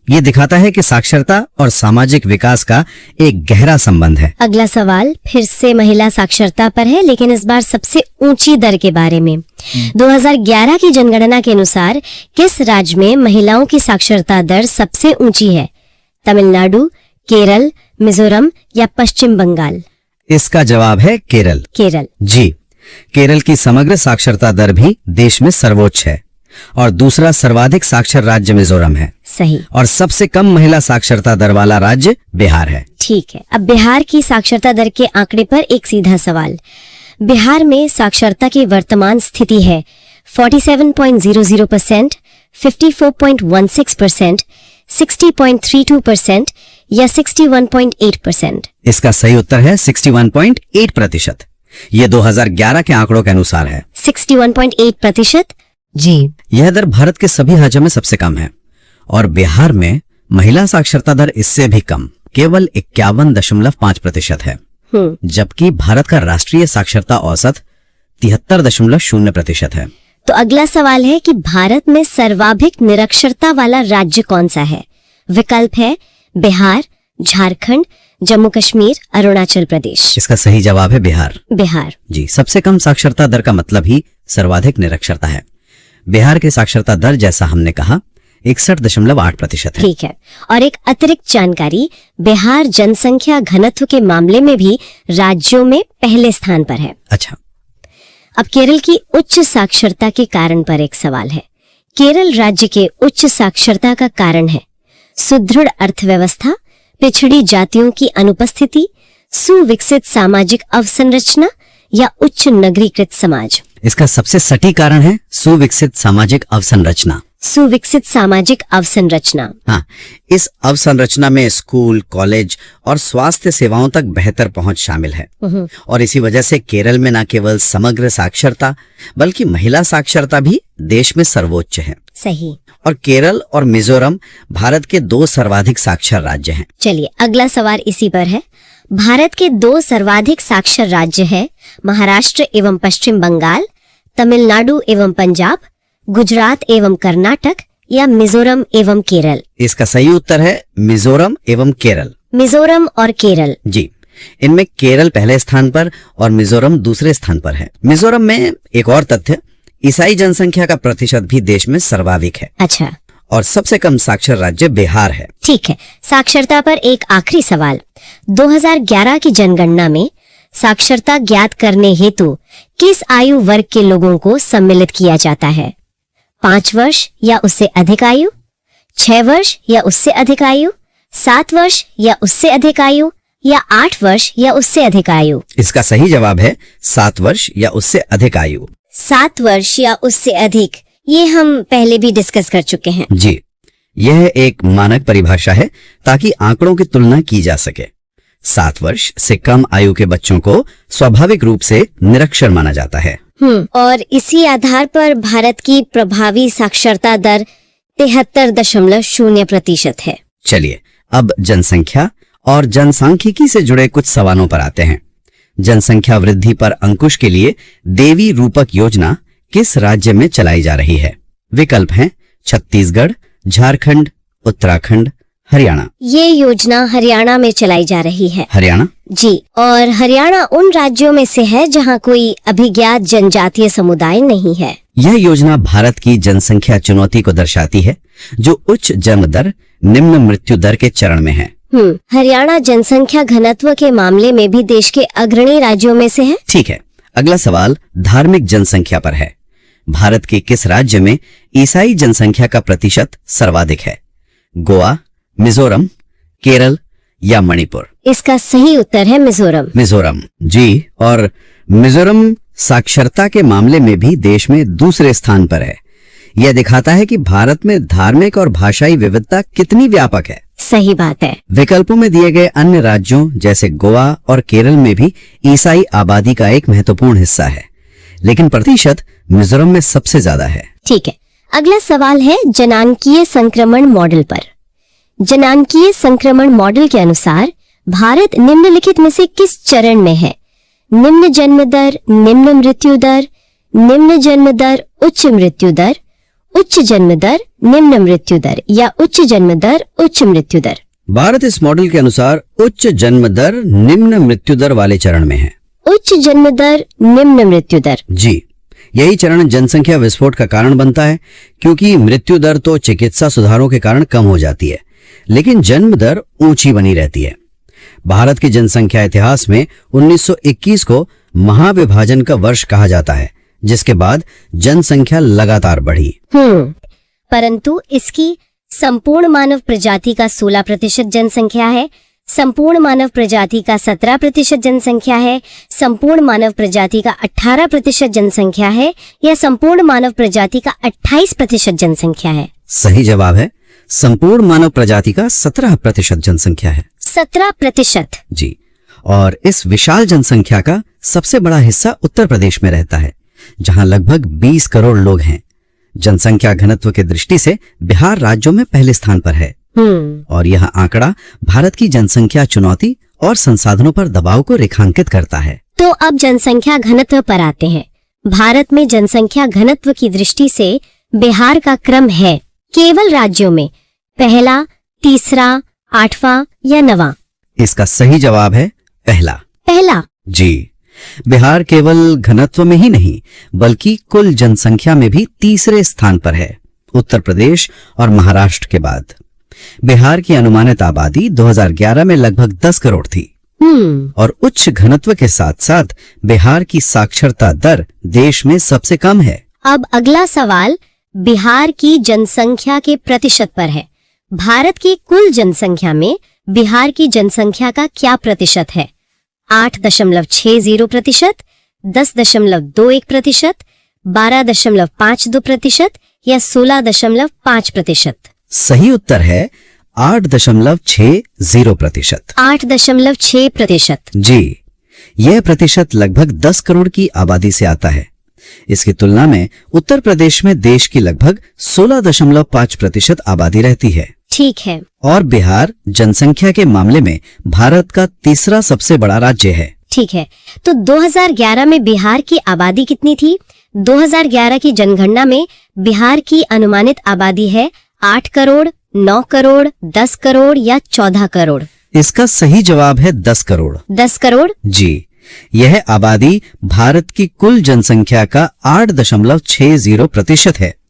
ये दिखाता है कि साक्षरता और सामाजिक विकास का एक गहरा संबंध है। अगला सवाल फिर से महिला साक्षरता पर है, लेकिन इस बार सबसे ऊंची दर के बारे में। 2011 की जनगणना के अनुसार किस राज्य में महिलाओं की साक्षरता दर सबसे ऊंची है? तमिलनाडु, केरल, मिजोरम या पश्चिम बंगाल। इसका जवाब है केरल। केरल। जी, केरल की समग्र साक्षरता दर भी देश में सर्वोच्च है और दूसरा सर्वाधिक साक्षर राज्य मिजोरम है। सही। और सबसे कम महिला साक्षरता दर वाला राज्य बिहार है। ठीक है, अब बिहार की साक्षरता दर के आंकड़े पर एक सीधा सवाल। बिहार में साक्षरता की वर्तमान स्थिति है 47.00%, 54.16%, 60.32% या 61.8%। इसका सही उत्तर है 61.8%। ये 2011 के आंकड़ों के अनुसार है। 61.8%। जी, यह दर भारत के सभी राज्यों में सबसे कम है और बिहार में महिला साक्षरता दर इससे भी कम, केवल 51.5% है। जबकि भारत का राष्ट्रीय साक्षरता औसत 73.0% है। तो अगला सवाल है कि भारत में सर्वाधिक निरक्षरता वाला राज्य कौन सा है? विकल्प है बिहार, झारखंड, जम्मू कश्मीर, अरुणाचल प्रदेश। इसका सही जवाब है बिहार। बिहार। जी, सबसे कम साक्षरता दर का मतलब ही सर्वाधिक निरक्षरता है। बिहार की साक्षरता दर, जैसा हमने कहा, 61.8% है। ठीक है। और एक अतिरिक्त जानकारी, बिहार जनसंख्या घनत्व के मामले में भी राज्यों में पहले स्थान पर है। अच्छा, अब केरल की उच्च साक्षरता के कारण पर एक सवाल है। केरल राज्य के उच्च साक्षरता का कारण है सुदृढ़ अर्थव्यवस्था, पिछड़ी जातियों की अनुपस्थिति, सुविकसित सामाजिक अवसंरचना या उच्च नगरीकृत समाज। इसका सबसे सटीक कारण है सुविकसित सामाजिक अवसंरचना। सुविकसित सामाजिक अवसंरचना। हाँ, इस अवसंरचना में स्कूल, कॉलेज और स्वास्थ्य सेवाओं तक बेहतर पहुंच शामिल है। और इसी वजह से केरल में न केवल समग्र साक्षरता बल्कि महिला साक्षरता भी देश में सर्वोच्च है। सही। और केरल और मिजोरम भारत के 2 सर्वाधिक साक्षर राज्य हैं। चलिए, अगला सवाल इसी पर है। भारत के 2 सर्वाधिक साक्षर राज्य है महाराष्ट्र एवं पश्चिम बंगाल, तमिलनाडु एवं पंजाब, गुजरात एवं कर्नाटक या मिजोरम एवं केरल। इसका सही उत्तर है मिजोरम एवं केरल। मिजोरम और केरल। जी, इनमें केरल पहले स्थान पर और मिजोरम दूसरे स्थान पर है। मिजोरम में एक और तथ्य, ईसाई जनसंख्या का प्रतिशत भी देश में सर्वाधिक है। अच्छा। और सबसे कम साक्षर राज्य बिहार है। ठीक है। साक्षरता पर एक आखिरी सवाल। 2011 की जनगणना में साक्षरता ज्ञात करने हेतु किस आयु वर्ग के लोगों को सम्मिलित किया जाता है? 5 वर्ष या उससे अधिक आयु, 6 वर्ष या उससे अधिक आयु, 7 वर्ष या उससे अधिक आयु या 8 वर्ष या उससे अधिक आयु? इसका सही जवाब है 7 वर्ष या उससे अधिक आयु। 7 वर्ष या उससे अधिक, ये हम पहले भी डिस्कस कर चुके हैं। जी, यह एक मानक परिभाषा है ताकि आंकड़ों की तुलना की जा सके। 7 वर्ष से कम आयु के बच्चों को स्वाभाविक रूप से निरक्षर माना जाता है। और इसी आधार पर भारत की प्रभावी साक्षरता दर 73.0% है। चलिए, अब जनसंख्या और जनसांख्यिकी से जुड़े कुछ सवालों पर आते हैं। जनसंख्या वृद्धि पर अंकुश के लिए देवी रूपक योजना किस राज्य में चलाई जा रही है? विकल्प हैं छत्तीसगढ़, झारखंड, उत्तराखंड, हरियाणा। ये योजना हरियाणा में चलाई जा रही है। हरियाणा? जी, और हरियाणा उन राज्यों में से है जहां कोई अभिज्ञात जनजातीय समुदाय नहीं है। यह योजना भारत की जनसंख्या चुनौती को दर्शाती है, जो उच्च जन्म दर, निम्न मृत्यु दर के चरण में है। हरियाणा जनसंख्या घनत्व के मामले में भी देश के अग्रणी राज्यों में से है। ठीक है, अगला सवाल धार्मिक जनसंख्या पर है। भारत के किस राज्य में ईसाई जनसंख्या का प्रतिशत सर्वाधिक है? गोवा, मिजोरम, केरल या मणिपुर? इसका सही उत्तर है मिजोरम। मिजोरम। जी, और मिजोरम साक्षरता के मामले में भी देश में दूसरे स्थान पर है। यह दिखाता है कि भारत में धार्मिक और भाषाई विविधता कितनी व्यापक है। सही बात है। विकल्पों में दिए गए अन्य राज्यों जैसे गोवा और केरल में भी ईसाई आबादी का एक महत्वपूर्ण हिस्सा है, लेकिन प्रतिशत मिजोरम में सबसे ज्यादा है। ठीक है, अगला सवाल है जनांकीय संक्रमण मॉडल पर। जनांकीय संक्रमण मॉडल के अनुसार भारत निम्नलिखित में से किस चरण में है? निम्न जन्म दर, निम्न मृत्यु दर, निम्न जन्म दर, उच्च मृत्यु दर, उच्च जन्म दर, निम्न मृत्यु दर या उच्च जन्म दर, उच्च मृत्यु दर? भारत इस मॉडल के अनुसार उच्च जन्म दर, निम्न मृत्यु दर वाले चरण में है। उच्च जन्म दर, निम्न मृत्यु दर। जी, यही चरण जनसंख्या विस्फोट का कारण बनता है, क्योंकि मृत्यु दर तो चिकित्सा सुधारों के कारण कम हो जाती है, लेकिन जन्म दर ऊंची बनी रहती है। भारत के जनसंख्या इतिहास में 1921 को महाविभाजन का वर्ष कहा जाता है, जिसके बाद जनसंख्या लगातार बढ़ी। परंतु इसकी संपूर्ण मानव प्रजाति का 16% जनसंख्या है, संपूर्ण मानव प्रजाति का 17% जनसंख्या है, संपूर्ण मानव प्रजाति का 18% जनसंख्या है या संपूर्ण मानव प्रजाति का 28% जनसंख्या है? सही जवाब है संपूर्ण मानव प्रजाति का 17% जनसंख्या है। 17%? जी, और इस विशाल जनसंख्या का सबसे बड़ा हिस्सा उत्तर प्रदेश में रहता है, जहां लगभग 20 करोड़ लोग हैं। जनसंख्या घनत्व की दृष्टि से बिहार राज्यों में पहले स्थान पर है। और यह आंकड़ा भारत की जनसंख्या चुनौती और संसाधनों पर दबाव को रेखांकित करता है। तो अब जनसंख्या घनत्व पर आते हैं। भारत में जनसंख्या घनत्व की दृष्टि से बिहार का क्रम है केवल राज्यों में पहला, तीसरा, आठवां या नवां? इसका सही जवाब है पहला। पहला। जी, बिहार केवल घनत्व में ही नहीं बल्कि कुल जनसंख्या में भी तीसरे स्थान पर है, उत्तर प्रदेश और महाराष्ट्र के बाद। बिहार की अनुमानित आबादी 2011 में लगभग 10 करोड़ थी और उच्च घनत्व के साथ साथ बिहार की साक्षरता दर देश में सबसे कम है। अब अगला सवाल बिहार की जनसंख्या के प्रतिशत पर है। भारत की कुल जनसंख्या में बिहार की जनसंख्या का क्या प्रतिशत है? 8.60%, 10.21%, 12.52% या 16.5%? सही उत्तर है 8.60%। 8.6%। जी, यह प्रतिशत लगभग 10 करोड़ की आबादी से आता है। इसकी तुलना में उत्तर प्रदेश में देश की लगभग 16.5% आबादी रहती है। ठीक है। और बिहार जनसंख्या के मामले में भारत का तीसरा सबसे बड़ा राज्य है। ठीक है, तो 2011 में बिहार की आबादी कितनी थी? 2011 की जनगणना में बिहार की अनुमानित आबादी है 8 करोड़, 9 करोड़, 10 करोड़ या 14 करोड़? इसका सही जवाब है 10 करोड़। 10 करोड़? जी, यह आबादी भारत की कुल जनसंख्या का 8.60% है।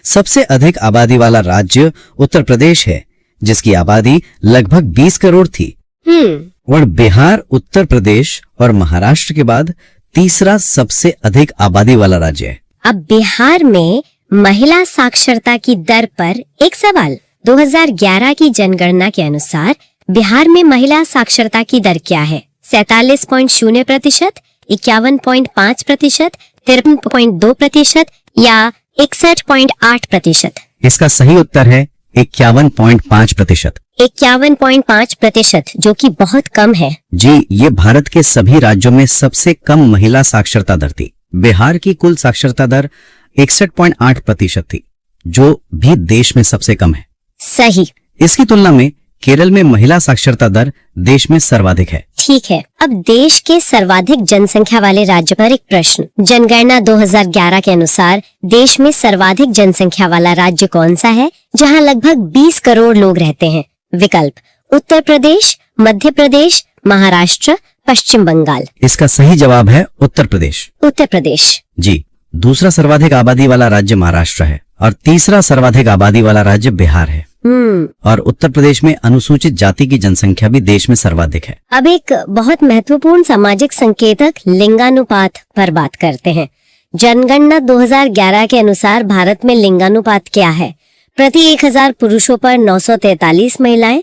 सबसे अधिक आबादी वाला राज्य उत्तर प्रदेश है, जिसकी आबादी लगभग 20 करोड़ थी। और बिहार उत्तर प्रदेश और महाराष्ट्र के बाद तीसरा सबसे अधिक आबादी वाला राज्य है। अब बिहार में महिला साक्षरता की दर पर एक सवाल। 2011 की जनगणना के अनुसार बिहार में महिला साक्षरता की दर क्या है? 47.0%, 51.5%, 53.2% या 61.8%? इसका सही उत्तर है 51.5%। 51.5%, जो कि बहुत कम है। जी, ये भारत के सभी राज्यों में सबसे कम महिला साक्षरता दर थी। बिहार की कुल साक्षरता दर 61.8% थी, जो भी देश में सबसे कम है। सही। इसकी तुलना में केरल में महिला साक्षरता दर देश में सर्वाधिक है। ठीक है, अब देश के सर्वाधिक जनसंख्या वाले राज्य पर एक प्रश्न। जनगणना 2011 के अनुसार देश में सर्वाधिक जनसंख्या वाला राज्य कौन सा है, जहां लगभग 20 करोड़ लोग रहते हैं? विकल्प: उत्तर प्रदेश, मध्य प्रदेश, महाराष्ट्र, पश्चिम बंगाल। इसका सही जवाब है उत्तर प्रदेश। उत्तर प्रदेश। जी, दूसरा सर्वाधिक आबादी वाला राज्य महाराष्ट्र है और तीसरा सर्वाधिक आबादी वाला राज्य बिहार है। और उत्तर प्रदेश में अनुसूचित जाति की जनसंख्या भी देश में सर्वाधिक है। अब एक बहुत महत्वपूर्ण सामाजिक संकेतक लिंगानुपात पर बात करते हैं। जनगणना 2011 के अनुसार भारत में लिंगानुपात क्या है? प्रति 1000 पुरुषों पर 943 महिलाएं,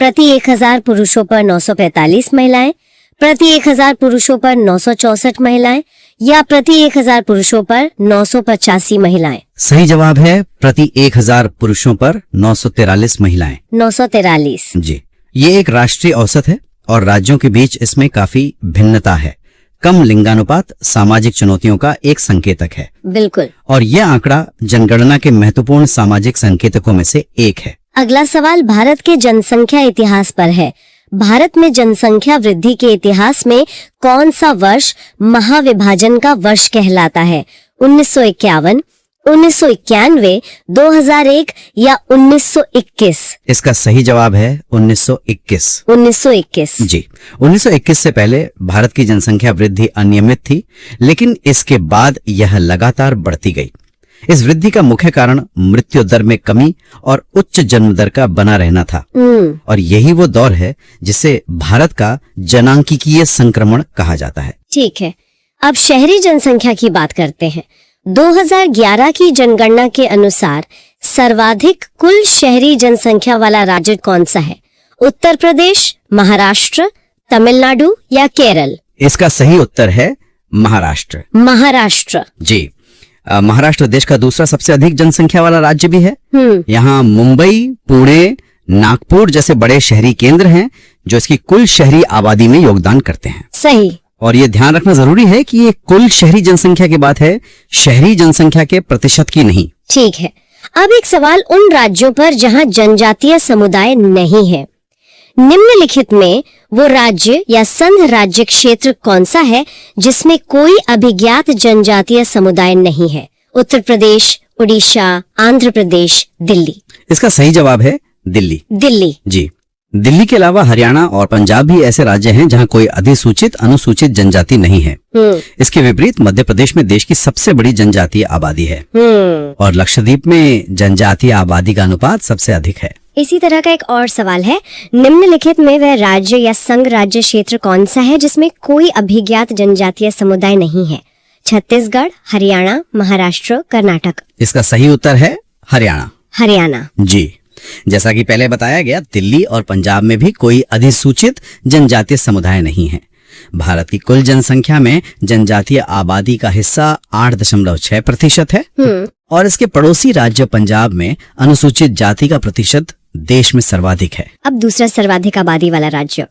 प्रति 1000 पुरुषों पर 945 महिलाएं, प्रति 1000 पुरुषों पर 964 महिलाएं या प्रति 1000 पुरुषों पर 985 महिलाएं? सही जवाब है प्रति 1000 पुरुषों पर 943 महिलाएं। 943। जी, ये एक राष्ट्रीय औसत है और राज्यों के बीच इसमें काफी भिन्नता है। कम लिंगानुपात सामाजिक चुनौतियों का एक संकेतक है। बिल्कुल। और यह आंकड़ा जनगणना के महत्वपूर्ण सामाजिक संकेतकों में से एक है। अगला सवाल भारत के जनसंख्या इतिहास पर है। भारत में जनसंख्या वृद्धि के इतिहास में कौन सा वर्ष महाविभाजन का वर्ष कहलाता है? 1951, 1991, 2001 या 1921? इसका सही जवाब है 1921। 1921। जी, 1921 से पहले भारत की जनसंख्या वृद्धि अनियमित थी, लेकिन इसके बाद यह लगातार बढ़ती गई। इस वृद्धि का मुख्य कारण मृत्यु दर में कमी और उच्च जन्म दर का बना रहना था। और यही वो दौर है जिसे भारत का जनांकीय संक्रमण कहा जाता है। ठीक है, अब शहरी जनसंख्या की बात करते हैं। 2011 की जनगणना के अनुसार सर्वाधिक कुल शहरी जनसंख्या वाला राज्य कौन सा है? उत्तर प्रदेश, महाराष्ट्र, तमिलनाडु या केरल? इसका सही उत्तर है महाराष्ट्र। महाराष्ट्र। जी, महाराष्ट्र देश का दूसरा सबसे अधिक जनसंख्या वाला राज्य भी है। यहाँ मुंबई, पुणे, नागपुर जैसे बड़े शहरी केंद्र हैं जो इसकी कुल शहरी आबादी में योगदान करते हैं। सही। और ये ध्यान रखना जरूरी है कि ये कुल शहरी जनसंख्या की बात है, शहरी जनसंख्या के प्रतिशत की नहीं। ठीक है, अब एक सवाल उन राज्यों पर जहां जनजातीय समुदाय नहीं है। निम्नलिखित में वो राज्य या संघ राज्य क्षेत्र कौन सा है जिसमें कोई अभिज्ञात जनजातीय समुदाय नहीं है? उत्तर प्रदेश, उड़ीसा, आंध्र प्रदेश, दिल्ली? इसका सही जवाब है दिल्ली। दिल्ली। जी, दिल्ली के अलावा हरियाणा और पंजाब भी ऐसे राज्य हैं जहां कोई अधिसूचित अनुसूचित जनजाति नहीं है। इसके विपरीत मध्य प्रदेश में देश की सबसे बड़ी जनजातीय आबादी है और लक्षद्वीप में जनजातीय आबादी का अनुपात सबसे अधिक है। इसी तरह का एक और सवाल है, निम्नलिखित में वह राज्य या संघ राज्य क्षेत्र कौन सा है जिसमें कोई अभिज्ञात जनजातीय समुदाय नहीं है? छत्तीसगढ़, हरियाणा, महाराष्ट्र, कर्नाटक। इसका सही उत्तर है हरियाणा। हरियाणा। जी, जैसा कि पहले बताया गया, दिल्ली और पंजाब में भी कोई अधिसूचित जनजातीय समुदाय नहीं है। भारत की कुल जनसंख्या में जनजातीय आबादी का हिस्सा 8.6% है और इसके पड़ोसी राज्य पंजाब में अनुसूचित जाति का प्रतिशत देश में सर्वाधिक है। अब दूसरा सर्वाधिक आबादी वाला राज्य।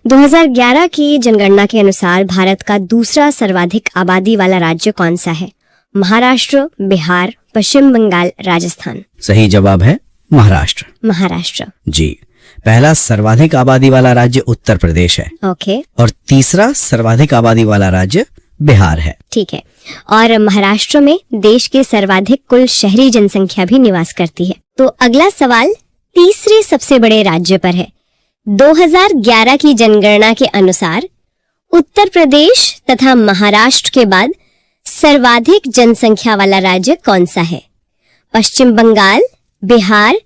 2011 की जनगणना के अनुसार भारत का दूसरा सर्वाधिक आबादी वाला राज्य कौन सा है? महाराष्ट्र, बिहार, पश्चिम बंगाल, राजस्थान। सही जवाब है महाराष्ट्र। महाराष्ट्र। जी, पहला सर्वाधिक आबादी वाला राज्य उत्तर प्रदेश है। ओके। और तीसरा सर्वाधिक आबादी वाला राज्य बिहार है। ठीक है। और महाराष्ट्र में देश के सर्वाधिक कुल शहरी जनसंख्या भी निवास करती है। तो अगला सवाल तीसरे सबसे बड़े राज्य पर है। 2011 की जनगणना के अनुसार उत्तर प्रदेश तथा महाराष्ट्र के बाद सर्वाधिक जनसंख्या वाला राज्य कौन सा है? पश्चिम बंगाल, बिहार,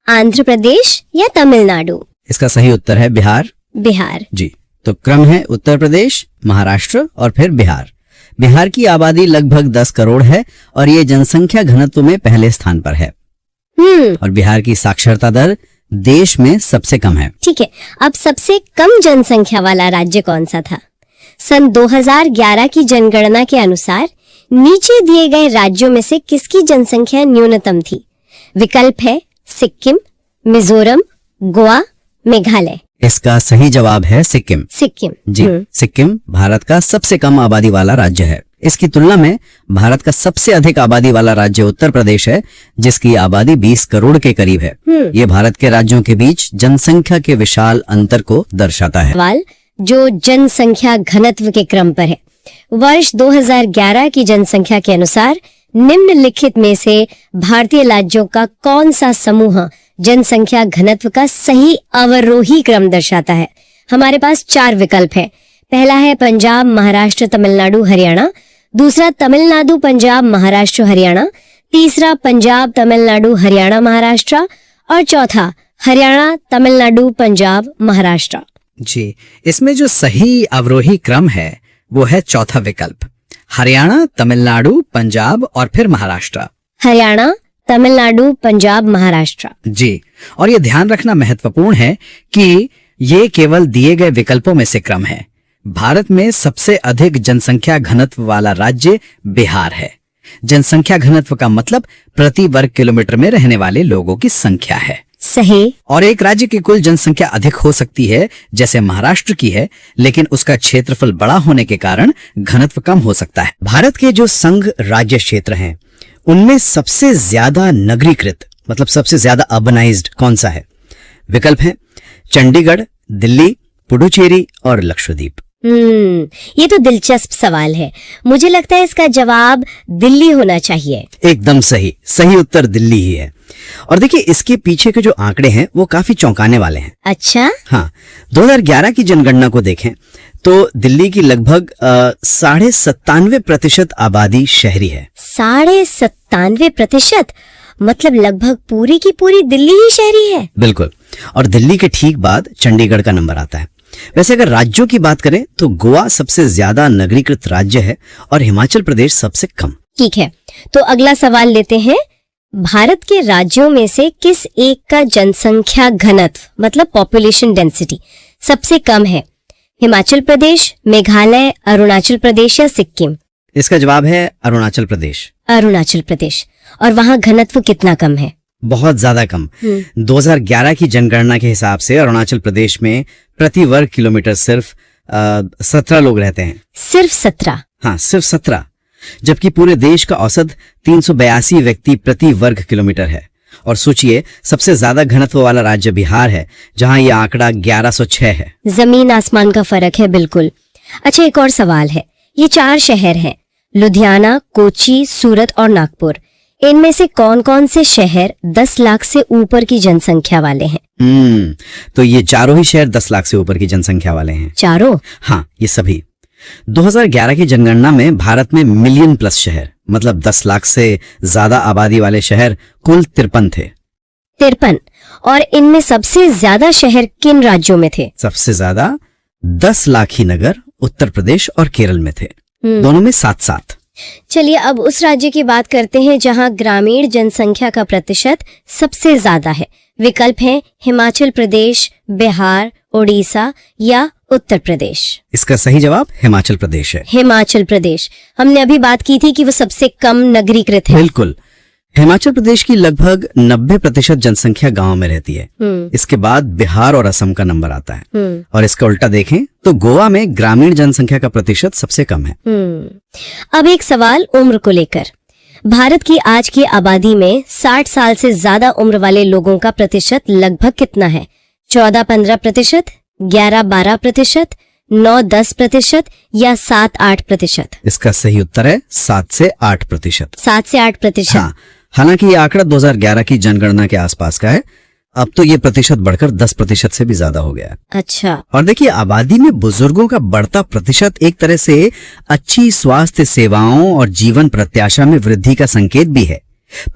आंध्र प्रदेश या तमिलनाडु? इसका सही उत्तर है बिहार। बिहार। जी, तो क्रम है उत्तर प्रदेश, महाराष्ट्र और फिर बिहार। बिहार की आबादी लगभग 10 करोड़ है और ये जनसंख्या घनत्व में पहले स्थान पर है। और बिहार की साक्षरता दर देश में सबसे कम है। ठीक है, अब सबसे कम जनसंख्या वाला राज्य कौन सा था? सन 2011 की जनगणना के अनुसार नीचे दिए गए राज्यों में से किसकी जनसंख्या न्यूनतम थी? विकल्प है सिक्किम, मिजोरम, गोवा, मेघालय। इसका सही जवाब है सिक्किम। सिक्किम। जी, सिक्किम भारत का सबसे कम आबादी वाला राज्य है। इसकी तुलना में भारत का सबसे अधिक आबादी वाला राज्य उत्तर प्रदेश है, जिसकी आबादी 20 करोड़ के करीब है। ये भारत के राज्यों के बीच जनसंख्या के विशाल अंतर को दर्शाता है। सवाल जो जनसंख्या घनत्व के क्रम पर है। वर्ष 2011 की जनसंख्या के अनुसार निम्नलिखित में से भारतीय राज्यों का कौन सा समूह जनसंख्या घनत्व का सही अवरोही क्रम दर्शाता है? हमारे पास 4 विकल्प है। पहला है पंजाब, महाराष्ट्र, तमिलनाडु, हरियाणा। दूसरा तमिलनाडु, पंजाब, महाराष्ट्र, हरियाणा। तीसरा पंजाब, तमिलनाडु, हरियाणा, महाराष्ट्र। और चौथा हरियाणा, तमिलनाडु, पंजाब, महाराष्ट्र। जी, इसमें जो सही अवरोही क्रम है वो है चौथा विकल्प, हरियाणा, तमिलनाडु, पंजाब और फिर महाराष्ट्र। हरियाणा, तमिलनाडु, पंजाब, महाराष्ट्र। जी, और ये ध्यान रखना महत्वपूर्ण है कि ये केवल दिए गए विकल्पों में से क्रम है। भारत में सबसे अधिक जनसंख्या घनत्व वाला राज्य बिहार है। जनसंख्या घनत्व का मतलब प्रति वर्ग किलोमीटर में रहने वाले लोगों की संख्या है। सही। और एक राज्य की कुल जनसंख्या अधिक हो सकती है, जैसे महाराष्ट्र की है, लेकिन उसका क्षेत्रफल बड़ा होने के कारण घनत्व कम हो सकता है। भारत के जो संघ राज्य क्षेत्र हैं, उनमें सबसे ज्यादा नगरीकृत मतलब सबसे ज्यादा अर्बनाइज्ड कौन सा है? विकल्प है चंडीगढ़, दिल्ली, पुडुचेरी और लक्षद्वीप। ये तो दिलचस्प सवाल है। मुझे लगता है इसका जवाब दिल्ली होना चाहिए। एकदम सही। सही उत्तर दिल्ली ही है। और देखिए, इसके पीछे के जो आंकड़े हैं वो काफी चौंकाने वाले हैं। अच्छा। हाँ, 2011 की जनगणना को देखें तो दिल्ली की लगभग 97.5% आबादी शहरी है। 97.5%? मतलब लगभग पूरी की पूरी दिल्ली ही शहरी है। बिल्कुल। और दिल्ली के ठीक बाद चंडीगढ़ का नंबर आता है। वैसे अगर राज्यों की बात करें तो गोवा सबसे ज्यादा नगरीकृत राज्य है और हिमाचल प्रदेश सबसे कम। ठीक है, तो अगला सवाल लेते हैं। भारत के राज्यों में से किस एक का जनसंख्या घनत्व मतलब पॉपुलेशन डेंसिटी सबसे कम है? हिमाचल प्रदेश, मेघालय, अरुणाचल प्रदेश या सिक्किम? इसका जवाब है अरुणाचल प्रदेश। अरुणाचल प्रदेश। और वहाँ घनत्व कितना कम है? बहुत ज्यादा कम। 2011 की जनगणना के हिसाब से अरुणाचल प्रदेश में प्रति वर्ग किलोमीटर सिर्फ 17 लोग रहते हैं। सिर्फ 17? हाँ, सिर्फ 17। जबकि पूरे देश का औसत 382 व्यक्ति प्रति वर्ग किलोमीटर है। और सोचिए, सबसे ज्यादा घनत्व वाला राज्य बिहार है, जहां यह आंकड़ा 1106 है। जमीन आसमान का फर्क है। बिल्कुल। अच्छा, एक और सवाल है। ये 4 शहर हैं, लुधियाना, कोची, सूरत और नागपुर। इनमें से कौन कौन से शहर 10 लाख से ऊपर की जनसंख्या वाले हैं? तो ये चारों ही शहर 10 लाख से ऊपर की जनसंख्या वाले हैं। चारों? हाँ, ये सभी। 2011 की जनगणना में भारत में मिलियन प्लस शहर, मतलब 10 लाख से ज्यादा आबादी वाले शहर कुल 53 थे। 53। और इनमें सबसे ज्यादा शहर किन राज्यों में थे? सबसे ज्यादा 10 लाख ही नगर उत्तर प्रदेश और केरल में थे, दोनों में 7-7। चलिए अब उस राज्य की बात करते हैं जहां ग्रामीण जनसंख्या का प्रतिशत सबसे ज्यादा है। विकल्प हैं हिमाचल प्रदेश, बिहार, उड़ीसा या उत्तर प्रदेश। इसका सही जवाब हिमाचल प्रदेश है। हिमाचल प्रदेश। हमने अभी बात की थी कि वो सबसे कम नगरीकृत है। बिल्कुल। हिमाचल प्रदेश की लगभग 90% जनसंख्या गांव में रहती है। इसके बाद बिहार और असम का नंबर आता है। और इसका उल्टा देखें तो गोवा में ग्रामीण जनसंख्या का प्रतिशत सबसे कम है। अब एक सवाल उम्र को लेकर। भारत की आज की आबादी में 60 साल से ज्यादा उम्र वाले लोगों का प्रतिशत लगभग कितना है? 14-15%, 11-12%, 9-10% या 7-8%? इसका सही उत्तर है 7 से 8%। 7 से 8%। हाँ, हालांकि ये आंकड़ा 2011 की जनगणना के आसपास का है। अब तो ये प्रतिशत बढ़कर 10% से भी ज्यादा हो गया। अच्छा। और देखिए, आबादी में बुजुर्गों का बढ़ता प्रतिशत एक तरह से अच्छी स्वास्थ्य सेवाओं और जीवन प्रत्याशा में वृद्धि का संकेत भी है,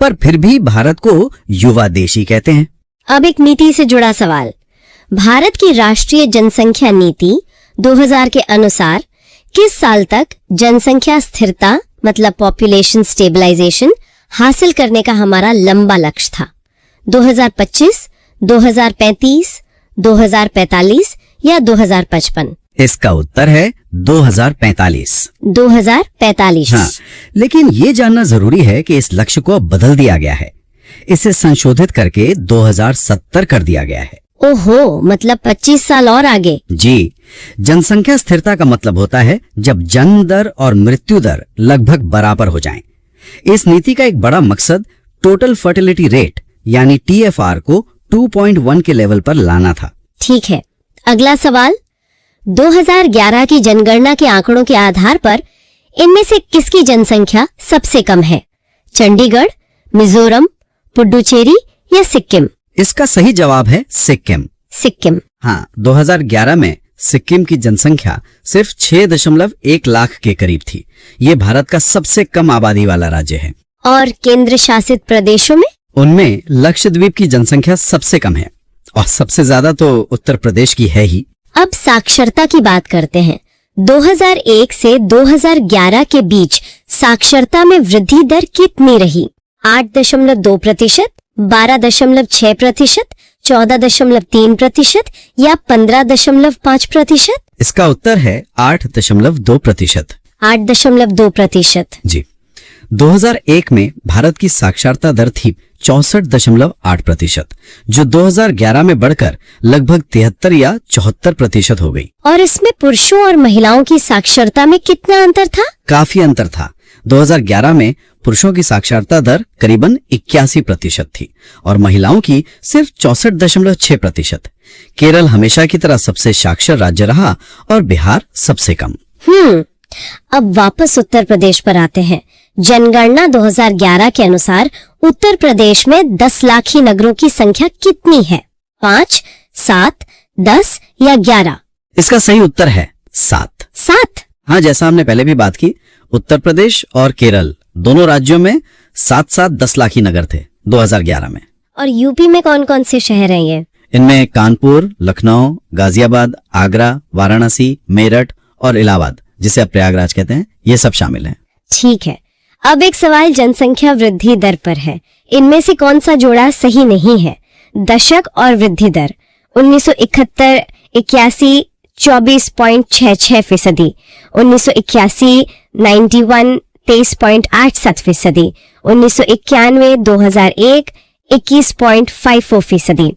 पर फिर भी भारत को युवा देश ही कहते हैं। अब एक नीति से जुड़ा सवाल। भारत की राष्ट्रीय जनसंख्या नीति 2000 के अनुसार किस साल तक जनसंख्या स्थिरता मतलब पॉपुलेशन स्टेबलाइजेशन हासिल करने का हमारा लंबा लक्ष्य था? 2025, 2035, 2045 या 2055? इसका उत्तर है 2045। 2045। हाँ, लेकिन ये जानना जरूरी है कि इस लक्ष्य को अब बदल दिया गया है। इसे संशोधित करके 2070 कर दिया गया है। ओहो, मतलब 25 साल और आगे। जी। जनसंख्या स्थिरता का मतलब होता है जब जन्म दर और मृत्यु दर लगभग बराबर हो जाएं। इस नीति का एक बड़ा मकसद टोटल फर्टिलिटी रेट यानी TFR को 2.1 के लेवल पर लाना था। ठीक है, अगला सवाल। 2011 की जनगणना के आंकड़ों के आधार पर इनमें से किसकी जनसंख्या सबसे कम है? चंडीगढ़, मिजोरम, पुडुचेरी या सिक्किम? इसका सही जवाब है सिक्किम। सिक्किम। हाँ, 2011 में सिक्किम की जनसंख्या सिर्फ 6.1 लाख के करीब थी। ये भारत का सबसे कम आबादी वाला राज्य है। और केंद्र शासित प्रदेशों में? उनमें लक्षद्वीप की जनसंख्या सबसे कम है और सबसे ज्यादा तो उत्तर प्रदेश की है ही। अब साक्षरता की बात करते हैं। 2001 से 2011 के बीच साक्षरता में वृद्धि दर कितनी रही? 8.2%, 12.6%, 14.3% या 15.5%? इसका उत्तर है 8.2%। 8.2%। जी। 2001 में भारत की साक्षरता दर थी 64.8%, जो 2011 में बढ़कर लगभग 73 या 74% हो गई। और इसमें पुरुषों और महिलाओं की साक्षरता में कितना अंतर था? काफी अंतर था। 2011 में पुरुषों की साक्षरता दर करीबन 81% थी और महिलाओं की सिर्फ 64.6%। केरल हमेशा की तरह सबसे साक्षर राज्य रहा और बिहार सबसे कम। अब वापस उत्तर प्रदेश पर आते हैं। जनगणना 2011 के अनुसार उत्तर प्रदेश में 10 लाखी नगरों की संख्या कितनी है? 5, 7, 10 या 11? इसका सही उत्तर है 7। 7? हाँ, जैसा हमने पहले भी बात की, उत्तर प्रदेश और केरल दोनों राज्यों में 7-7 10 लाखी नगर थे 2011 में। और यूपी में कौन कौन से शहर हैं ये? इनमें कानपुर, लखनऊ, गाजियाबाद, आगरा, वाराणसी, मेरठ और इलाहाबाद, जिसे अब प्रयागराज कहते हैं, ये सब शामिल हैं। ठीक है। अब एक सवाल जनसंख्या वृद्धि दर पर है। इनमें से कौन सा जोड़ा सही नहीं है? दशक और वृद्धि दर। 1971-81 24.66%, 1981 91 23.87%, 1991-2001 21.54%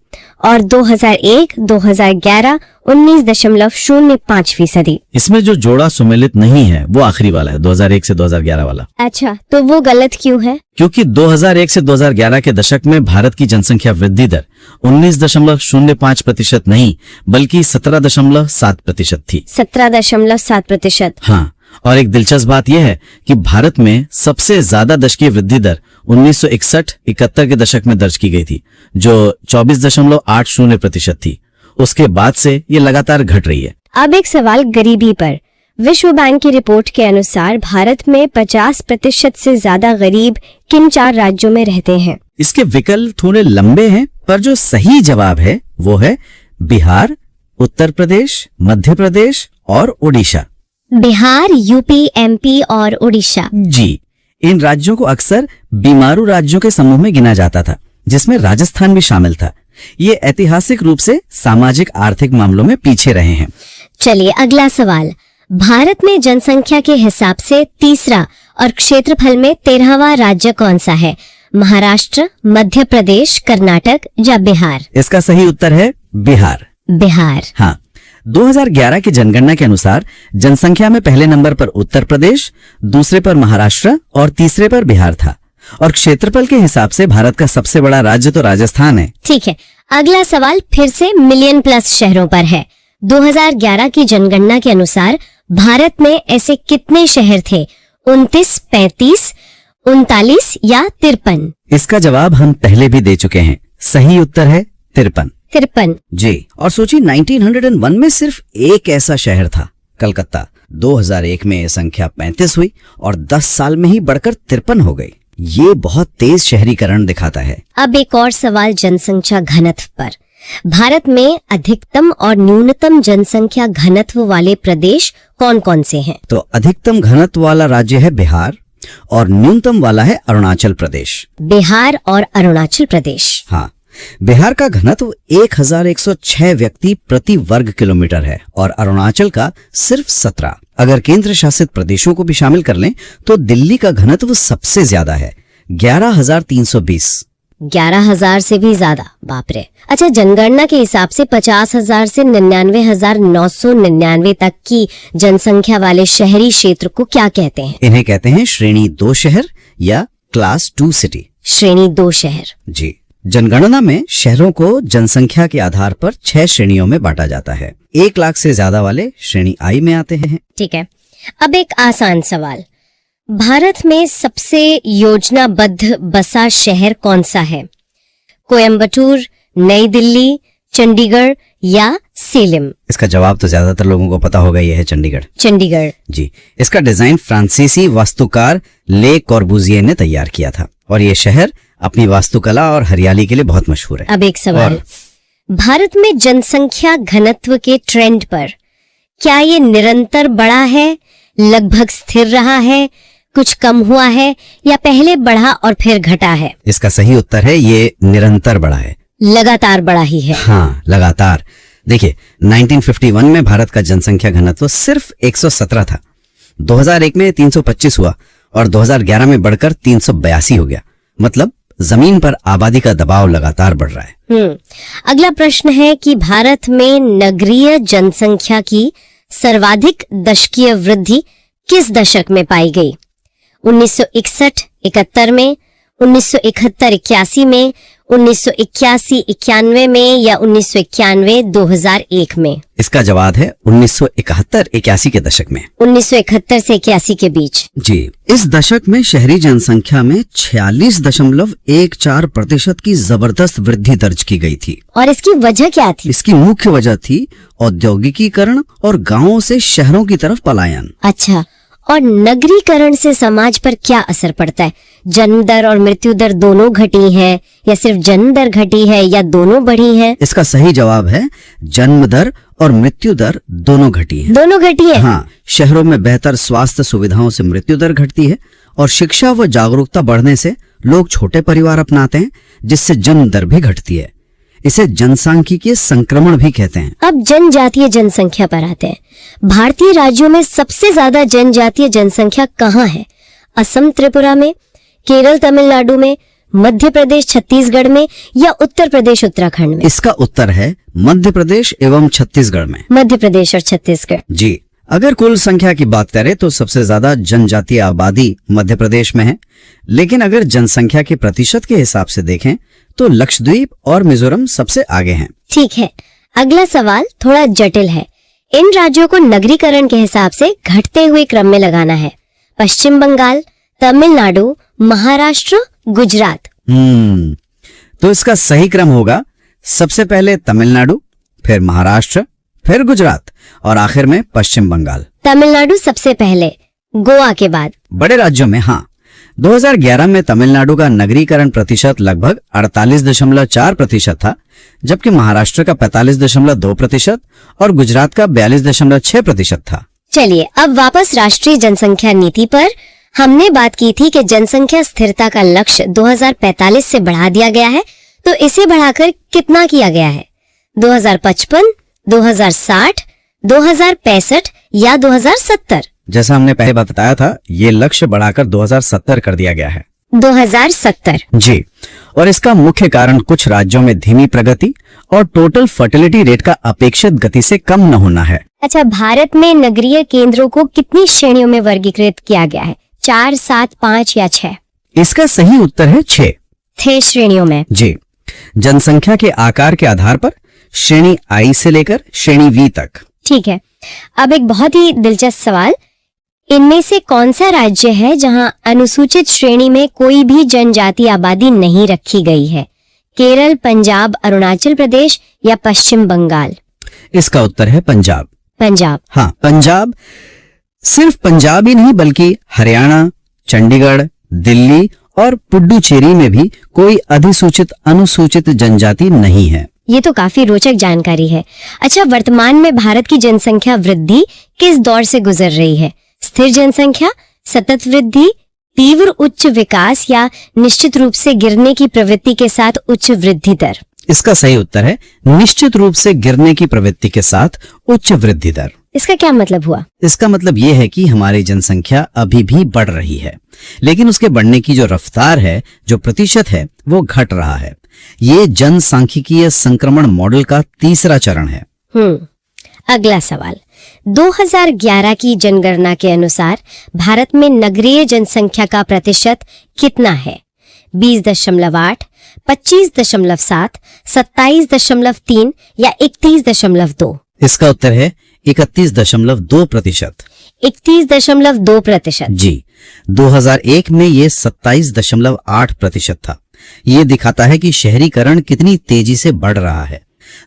और 2001-2011 19.05%। इसमें जो जोड़ा सुमेलित नहीं है वो आखिरी वाला है, 2001 से 2011 वाला। अच्छा, तो वो गलत क्यों है? क्योंकि 2001 से 2011 के दशक में भारत की जनसंख्या वृद्धि दर 19.05% नहीं बल्कि 17.7% थी। 17.7%। हाँ, और एक दिलचस्प बात यह है कि भारत में सबसे ज्यादा दशकीय वृद्धि दर 1961-71 के दशक में दर्ज की गई थी, जो 24.80% थी। उसके बाद से ये लगातार घट रही है। अब एक सवाल गरीबी पर। विश्व बैंक की रिपोर्ट के अनुसार भारत में 50% से ज्यादा गरीब किन 4 राज्यों में रहते हैं? इसके विकल्प थोड़े लंबे हैं, पर जो सही जवाब है वो है बिहार, उत्तर प्रदेश, मध्य प्रदेश और ओडिशा। बिहार, यूपी, एमपी और उड़ीसा। जी, इन राज्यों को अक्सर बीमारू राज्यों के समूह में गिना जाता था, जिसमें राजस्थान भी शामिल था। ये ऐतिहासिक रूप से सामाजिक आर्थिक मामलों में पीछे रहे हैं। चलिए अगला सवाल। भारत में जनसंख्या के हिसाब से तीसरा और क्षेत्रफल में 13वां राज्य कौन सा है? महाराष्ट्र, मध्य प्रदेश, कर्नाटक या बिहार? इसका सही उत्तर है बिहार। बिहार। हाँ, 2011 की जनगणना के अनुसार जनसंख्या में पहले नंबर पर उत्तर प्रदेश, दूसरे पर महाराष्ट्र और तीसरे पर बिहार था। और क्षेत्रफल के हिसाब से भारत का सबसे बड़ा राज्य तो राजस्थान है। ठीक है, अगला सवाल फिर से मिलियन प्लस शहरों पर है। 2011 की जनगणना के अनुसार भारत में ऐसे कितने शहर थे? 29, 35, 39 या 53? इसका जवाब हम पहले भी दे चुके हैं। सही उत्तर है 53। 53। जी, और सोचिए 1901 में सिर्फ एक ऐसा शहर था, कलकत्ता। 2001 में यह संख्या 35 हुई और 10 साल में ही बढ़कर 53 हो गई। ये बहुत तेज शहरीकरण दिखाता है। अब एक और सवाल जनसंख्या घनत्व पर। भारत में अधिकतम और न्यूनतम जनसंख्या घनत्व वाले प्रदेश कौन कौन से हैं? तो अधिकतम घनत्व वाला राज्य है बिहार और न्यूनतम वाला है अरुणाचल प्रदेश। बिहार और अरुणाचल प्रदेश। हाँ, बिहार का घनत्व 1106 व्यक्ति प्रति वर्ग किलोमीटर है और अरुणाचल का सिर्फ 17। अगर केंद्र शासित प्रदेशों को भी शामिल कर लें तो दिल्ली का घनत्व सबसे ज्यादा है, 11,320। 11,000 से भी ज्यादा, बाप रे। अच्छा, जनगणना के हिसाब से 50,000 से 99,999 तक की जनसंख्या वाले शहरी क्षेत्र को क्या कहते हैं? इन्हें कहते हैं श्रेणी 2 शहर या क्लास 2 सिटी। श्रेणी 2 शहर। जी, जनगणना में शहरों को जनसंख्या के आधार पर 6 श्रेणियों में बांटा जाता है। 1 लाख से ज्यादा वाले श्रेणी आई में आते हैं। ठीक है, अब एक आसान सवाल। भारत में सबसे योजनाबद्ध बसा शहर कौन सा है? कोयम्बटूर, नई दिल्ली, चंडीगढ़ या सेलम? इसका जवाब तो ज्यादातर लोगों को पता होगा, यह है चंडीगढ़। चंडीगढ़। जी, इसका डिजाइन फ्रांसीसी वास्तुकार ले कॉर्बुजिए ने तैयार किया था और ये शहर अपनी वास्तुकला और हरियाली के लिए बहुत मशहूर है। अब एक सवाल। भारत में जनसंख्या घनत्व के ट्रेंड पर क्या ये निरंतर बढ़ा है, लगभग स्थिर रहा है, कुछ कम हुआ है या पहले बढ़ा और फिर घटा है? इसका सही उत्तर है ये निरंतर बढ़ा है। लगातार बढ़ा ही है। हाँ, लगातार। देखिए, 1951 में भारत का जनसंख्या घनत्व सिर्फ 117 था। 2001 में 325 हुआ और 2011 में बढ़कर 382 हो गया। मतलब जमीन पर आबादी का दबाव लगातार बढ़ रहा है। अगला प्रश्न है कि भारत में नगरीय जनसंख्या की सर्वाधिक दशकीय वृद्धि किस दशक में पाई गई? 1961-71 में, 1971-81 में, 1981-91 में या 1991-2001 में? इसका जवाब है 1971-81 के दशक में। 1971 से 81 के बीच। जी, इस दशक में शहरी जनसंख्या में 46.14% की जबरदस्त वृद्धि दर्ज की गई थी। और इसकी वजह क्या थी? इसकी मुख्य वजह थी औद्योगिकीकरण और गांवों से शहरों की तरफ पलायन। अच्छा, और नगरीकरण से समाज पर क्या असर पड़ता है? जन्म दर और मृत्यु दर दोनों घटी है या सिर्फ जन्म दर घटी है या दोनों बढ़ी है? इसका सही जवाब है जन्म दर और मृत्यु दर दोनों घटी है। दोनों घटी है। हाँ, शहरों में बेहतर स्वास्थ्य सुविधाओं से मृत्यु दर घटती है और शिक्षा व जागरूकता बढ़ने से लोग छोटे परिवार अपनाते हैं, जिससे जन्म दर भी घटती है। इसे जनसांख्यिकीय संक्रमण भी कहते हैं। अब जनजातीय जनसंख्या पर आते हैं। भारतीय राज्यों में सबसे ज्यादा जनजातीय जनसंख्या कहाँ है? असम त्रिपुरा में, केरल तमिलनाडु में, मध्य प्रदेश छत्तीसगढ़ में या उत्तर प्रदेश उत्तराखंड में? इसका उत्तर है मध्य प्रदेश एवं छत्तीसगढ़ में। मध्य प्रदेश और छत्तीसगढ़। जी, अगर कुल संख्या की बात करें तो सबसे ज्यादा जनजातीय आबादी मध्य प्रदेश में है, लेकिन अगर जनसंख्या के प्रतिशत के हिसाब से देखें तो लक्षद्वीप और मिजोरम सबसे आगे हैं। ठीक है, अगला सवाल थोड़ा जटिल है। इन राज्यों को नगरीकरण के हिसाब से घटते हुए क्रम में लगाना है। पश्चिम बंगाल, तमिलनाडु, महाराष्ट्र, गुजरात। तो इसका सही क्रम होगा सबसे पहले तमिलनाडु, फिर महाराष्ट्र, फिर गुजरात और आखिर में पश्चिम बंगाल। तमिलनाडु सबसे पहले, गोवा के बाद। बड़े राज्यों में हाँ, 2011 में तमिलनाडु का नगरीकरण प्रतिशत लगभग 48.4% था, जबकि महाराष्ट्र का 45.2% और गुजरात का 42.6% था। चलिए अब वापस राष्ट्रीय जनसंख्या नीति पर। हमने बात की थी कि जनसंख्या स्थिरता का लक्ष्य 2045 से बढ़ा दिया गया है, तो इसे बढ़ाकर कितना किया गया है? 2055, 2060, 2065 या 2070? जैसा हमने पहले बताया था, ये लक्ष्य बढ़ाकर 2070 कर दिया गया है। 2070 जी, और इसका मुख्य कारण कुछ राज्यों में धीमी प्रगति और टोटल फर्टिलिटी रेट का अपेक्षित गति से कम न होना है। अच्छा, भारत में नगरीय केंद्रों को कितनी श्रेणियों में वर्गीकृत किया गया है? 4, 7, 5 या 6? इसका सही उत्तर है 6 श्रेणियों में। जी, जनसंख्या के आकार के आधार पर श्रेणी आई से लेकर श्रेणी वी तक। ठीक है, अब एक बहुत ही दिलचस्प सवाल, इनमें से कौन सा राज्य है जहां अनुसूचित श्रेणी में कोई भी जनजाति आबादी नहीं रखी गई है? केरल, पंजाब, अरुणाचल प्रदेश या पश्चिम बंगाल? इसका उत्तर है पंजाब। पंजाब। हाँ, पंजाब। सिर्फ पंजाब ही नहीं बल्कि हरियाणा, चंडीगढ़, दिल्ली और पुडुचेरी में भी कोई अधिसूचित अनुसूचित जनजाति नहीं है। ये तो काफी रोचक जानकारी है। अच्छा, वर्तमान में भारत की जनसंख्या वृद्धि किस दौर से गुजर रही है? स्थिर जनसंख्या, सतत वृद्धि, तीव्र उच्च विकास या निश्चित रूप से गिरने की प्रवृत्ति के साथ उच्च वृद्धि दर? इसका सही उत्तर है निश्चित रूप से गिरने की प्रवृत्ति के साथ उच्च वृद्धि दर। इसका क्या मतलब हुआ? इसका मतलब ये है कि हमारी जनसंख्या अभी भी बढ़ रही है, लेकिन उसके बढ़ने की जो रफ्तार है, जो प्रतिशत है, वो घट रहा है। ये जनसांख्यिकीय संक्रमण मॉडल का तीसरा चरण है। अगला सवाल, 2011 की जनगणना के अनुसार भारत में नगरीय जनसंख्या का प्रतिशत कितना है? 20.8, 25.7, 27.3 या 31.2? इसका उत्तर है 31.2%। 31.2%। जी, 2001 में ये 27.8% था। ये दिखाता है कि शहरीकरण कितनी तेजी से बढ़ रहा है।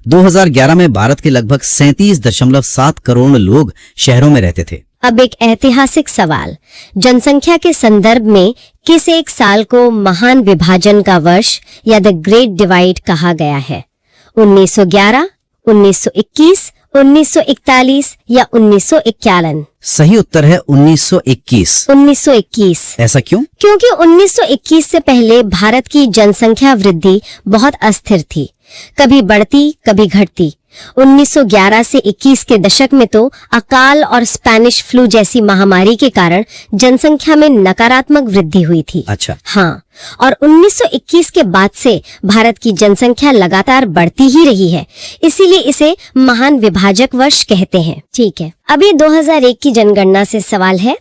2011 में भारत के लगभग 37.7 करोड़ लोग शहरों में रहते थे। अब एक ऐतिहासिक सवाल, जनसंख्या के संदर्भ में किस एक साल को महान विभाजन का वर्ष या द ग्रेट डिवाइड कहा गया है? 1911, 1921, 1941 या 1951? सही उत्तर है 1921। 1921। ऐसा क्यों? क्योंकि 1921 से पहले भारत की जनसंख्या वृद्धि बहुत अस्थिर थी, कभी बढ़ती कभी घटती। 1911 से 21 के दशक में तो अकाल और स्पेनिश फ्लू जैसी महामारी के कारण जनसंख्या में नकारात्मक वृद्धि हुई थी। अच्छा। हाँ, और 1921 के बाद से भारत की जनसंख्या लगातार बढ़ती ही रही है, इसीलिए इसे महान विभाजक वर्ष कहते हैं। ठीक है, अभी 2001 की जनगणना से सवाल है,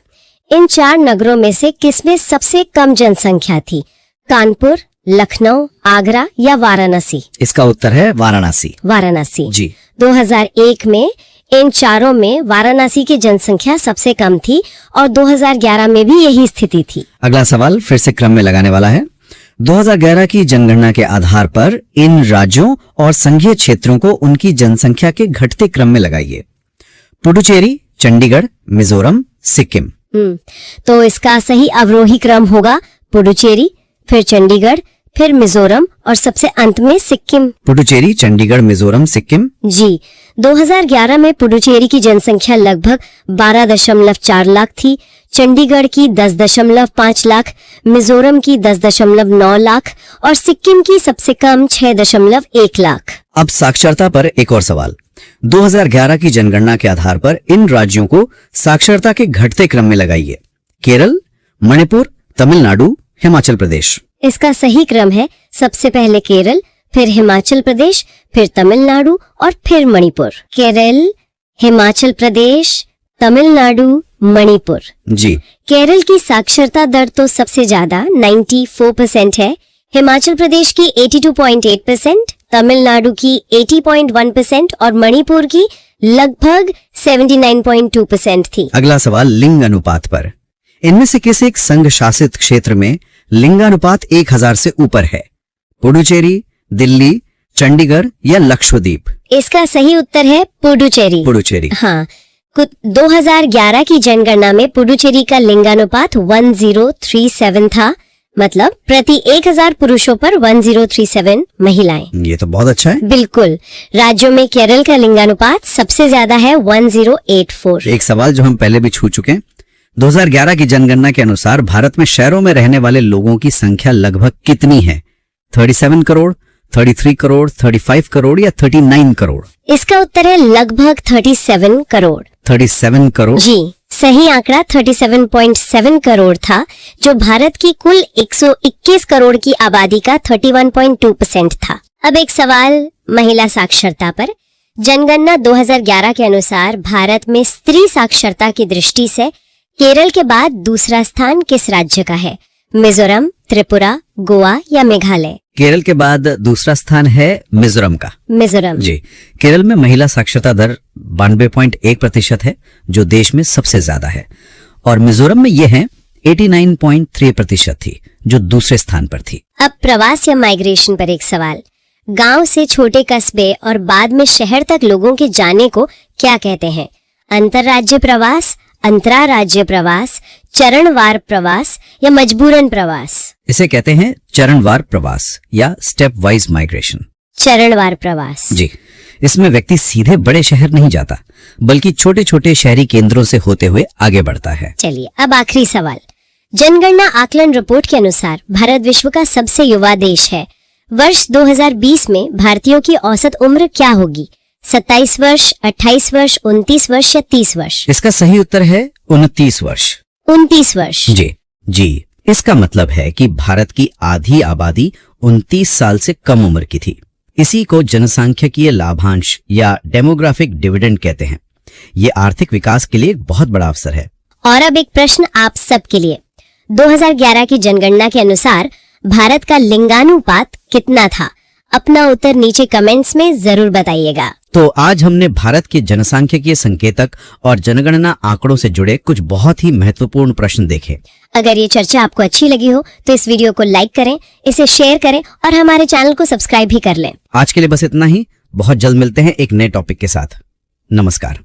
इन 4 नगरों में से किसमें सबसे कम जनसंख्या थी? कानपुर, लखनऊ, आगरा या वाराणसी? इसका उत्तर है वाराणसी। वाराणसी। जी। 2001 में इन चारों में वाराणसी की जनसंख्या सबसे कम थी और 2011 में भी यही स्थिति थी। अगला सवाल फिर से क्रम में लगाने वाला है। 2011 की जनगणना के आधार पर इन राज्यों और संघीय क्षेत्रों को उनकी जनसंख्या के घटते क्रम में लगाइए। पुडुचेरी, चंडीगढ़, मिजोरम, सिक्किम। तो इसका सही अवरोही क्रम होगा पुडुचेरी, फिर चंडीगढ़, फिर मिजोरम और सबसे अंत में सिक्किम। पुडुचेरी, चंडीगढ़, मिजोरम, सिक्किम। जी, 2011 में पुडुचेरी की जनसंख्या लगभग 12.4 लाख थी, चंडीगढ़ की 10.5 लाख, मिजोरम की 10.9 लाख और सिक्किम की सबसे कम 6.1 लाख। अब साक्षरता पर एक और सवाल। 2011 की जनगणना के आधार पर इन राज्यों को साक्षरता के घटते क्रम में लगाइए। केरल, मणिपुर, तमिलनाडु, हिमाचल प्रदेश। इसका सही क्रम है सबसे पहले केरल, फिर हिमाचल प्रदेश, फिर तमिलनाडु और फिर मणिपुर। केरल, हिमाचल प्रदेश, तमिलनाडु, मणिपुर। जी। केरल की साक्षरता दर तो सबसे ज्यादा 94% है, हिमाचल प्रदेश की 82.8%, तमिलनाडु की 80.1% और मणिपुर की लगभग 79.2% थी। अगला सवाल लिंग अनुपात पर। इनमें से किस एक संघ शासित क्षेत्र में लिंगानुपात 1000 से ऊपर है? पुडुचेरी, दिल्ली, चंडीगढ़ या लक्षद्वीप? इसका सही उत्तर है पुडुचेरी। पुडुचेरी। हाँ, 2011 की जनगणना में पुडुचेरी का लिंगानुपात 1037 था, मतलब प्रति 1000 पुरुषों पर 1037 महिलाएं। ये तो बहुत अच्छा है। बिल्कुल। राज्यों में केरल का लिंगानुपात सबसे ज्यादा है 1084। एक सवाल जो हम पहले भी छू चुके हैं। 2011 की जनगणना के अनुसार भारत में शहरों में रहने वाले लोगों की संख्या लगभग कितनी है? 37 करोड़, 33 करोड़, 35 करोड़ या 39 करोड़? इसका उत्तर है लगभग 37 करोड़। 37 करोड़? जी, सही आंकड़ा 37.7 करोड़ था, जो भारत की कुल 121 करोड़ की आबादी का 31.2% था। अब एक सवाल महिला साक्षरता पर। जनगणना 2011 के अनुसार भारत में स्त्री साक्षरता की दृष्टि से केरल के बाद दूसरा स्थान किस राज्य का है? मिजोरम, त्रिपुरा, गोवा या मेघालय? केरल के बाद दूसरा स्थान है मिजोरम का। मिजोरम। जी। केरल में महिला साक्षरता दर 92.1% है, जो देश में सबसे ज्यादा है, और मिजोरम में यह है 89.3% थी, जो दूसरे स्थान पर थी। अब प्रवास या माइग्रेशन पर एक सवाल। गांव से छोटे कस्बे और बाद में शहर तक लोगों के जाने को क्या कहते हैं? अंतर्राज्य प्रवास, अंतराराज्य प्रवास, चरणवार प्रवास या मजबूरन प्रवास? इसे कहते हैं चरणवार प्रवास या स्टेप वाइज माइग्रेशन। चरणवार प्रवास। जी। इसमें व्यक्ति सीधे बड़े शहर नहीं जाता, बल्कि छोटे छोटे शहरी केंद्रों से होते हुए आगे बढ़ता है। चलिए अब आखिरी सवाल। जनगणना आकलन रिपोर्ट के अनुसार भारत विश्व का सबसे युवा देश है। वर्ष 2020 में भारतीयों की औसत उम्र क्या होगी? 27 वर्ष, 28 वर्ष, 29 वर्ष या 30 वर्ष? इसका सही उत्तर है 29 वर्ष। 29 वर्ष। जी। इसका मतलब है कि भारत की आधी आबादी 29 साल से कम उम्र की थी। इसी को जनसांख्यिकीय लाभांश या डेमोग्राफिक डिविडेंड कहते हैं। ये आर्थिक विकास के लिए एक बहुत बड़ा अवसर है। और अब एक प्रश्न आप सबके लिए। 2011 की जनगणना के अनुसार भारत का लिंगानुपात कितना था? अपना उत्तर नीचे कमेंट्स में जरूर बताइएगा। तो आज हमने भारत के जनसांख्यिकीय संकेतक और जनगणना आंकड़ों से जुड़े कुछ बहुत ही महत्वपूर्ण प्रश्न देखे। अगर ये चर्चा आपको अच्छी लगी हो तो इस वीडियो को लाइक करें, इसे शेयर करें और हमारे चैनल को सब्सक्राइब भी कर लें। आज के लिए बस इतना ही। बहुत जल्द मिलते हैं एक नए टॉपिक के साथ। नमस्कार।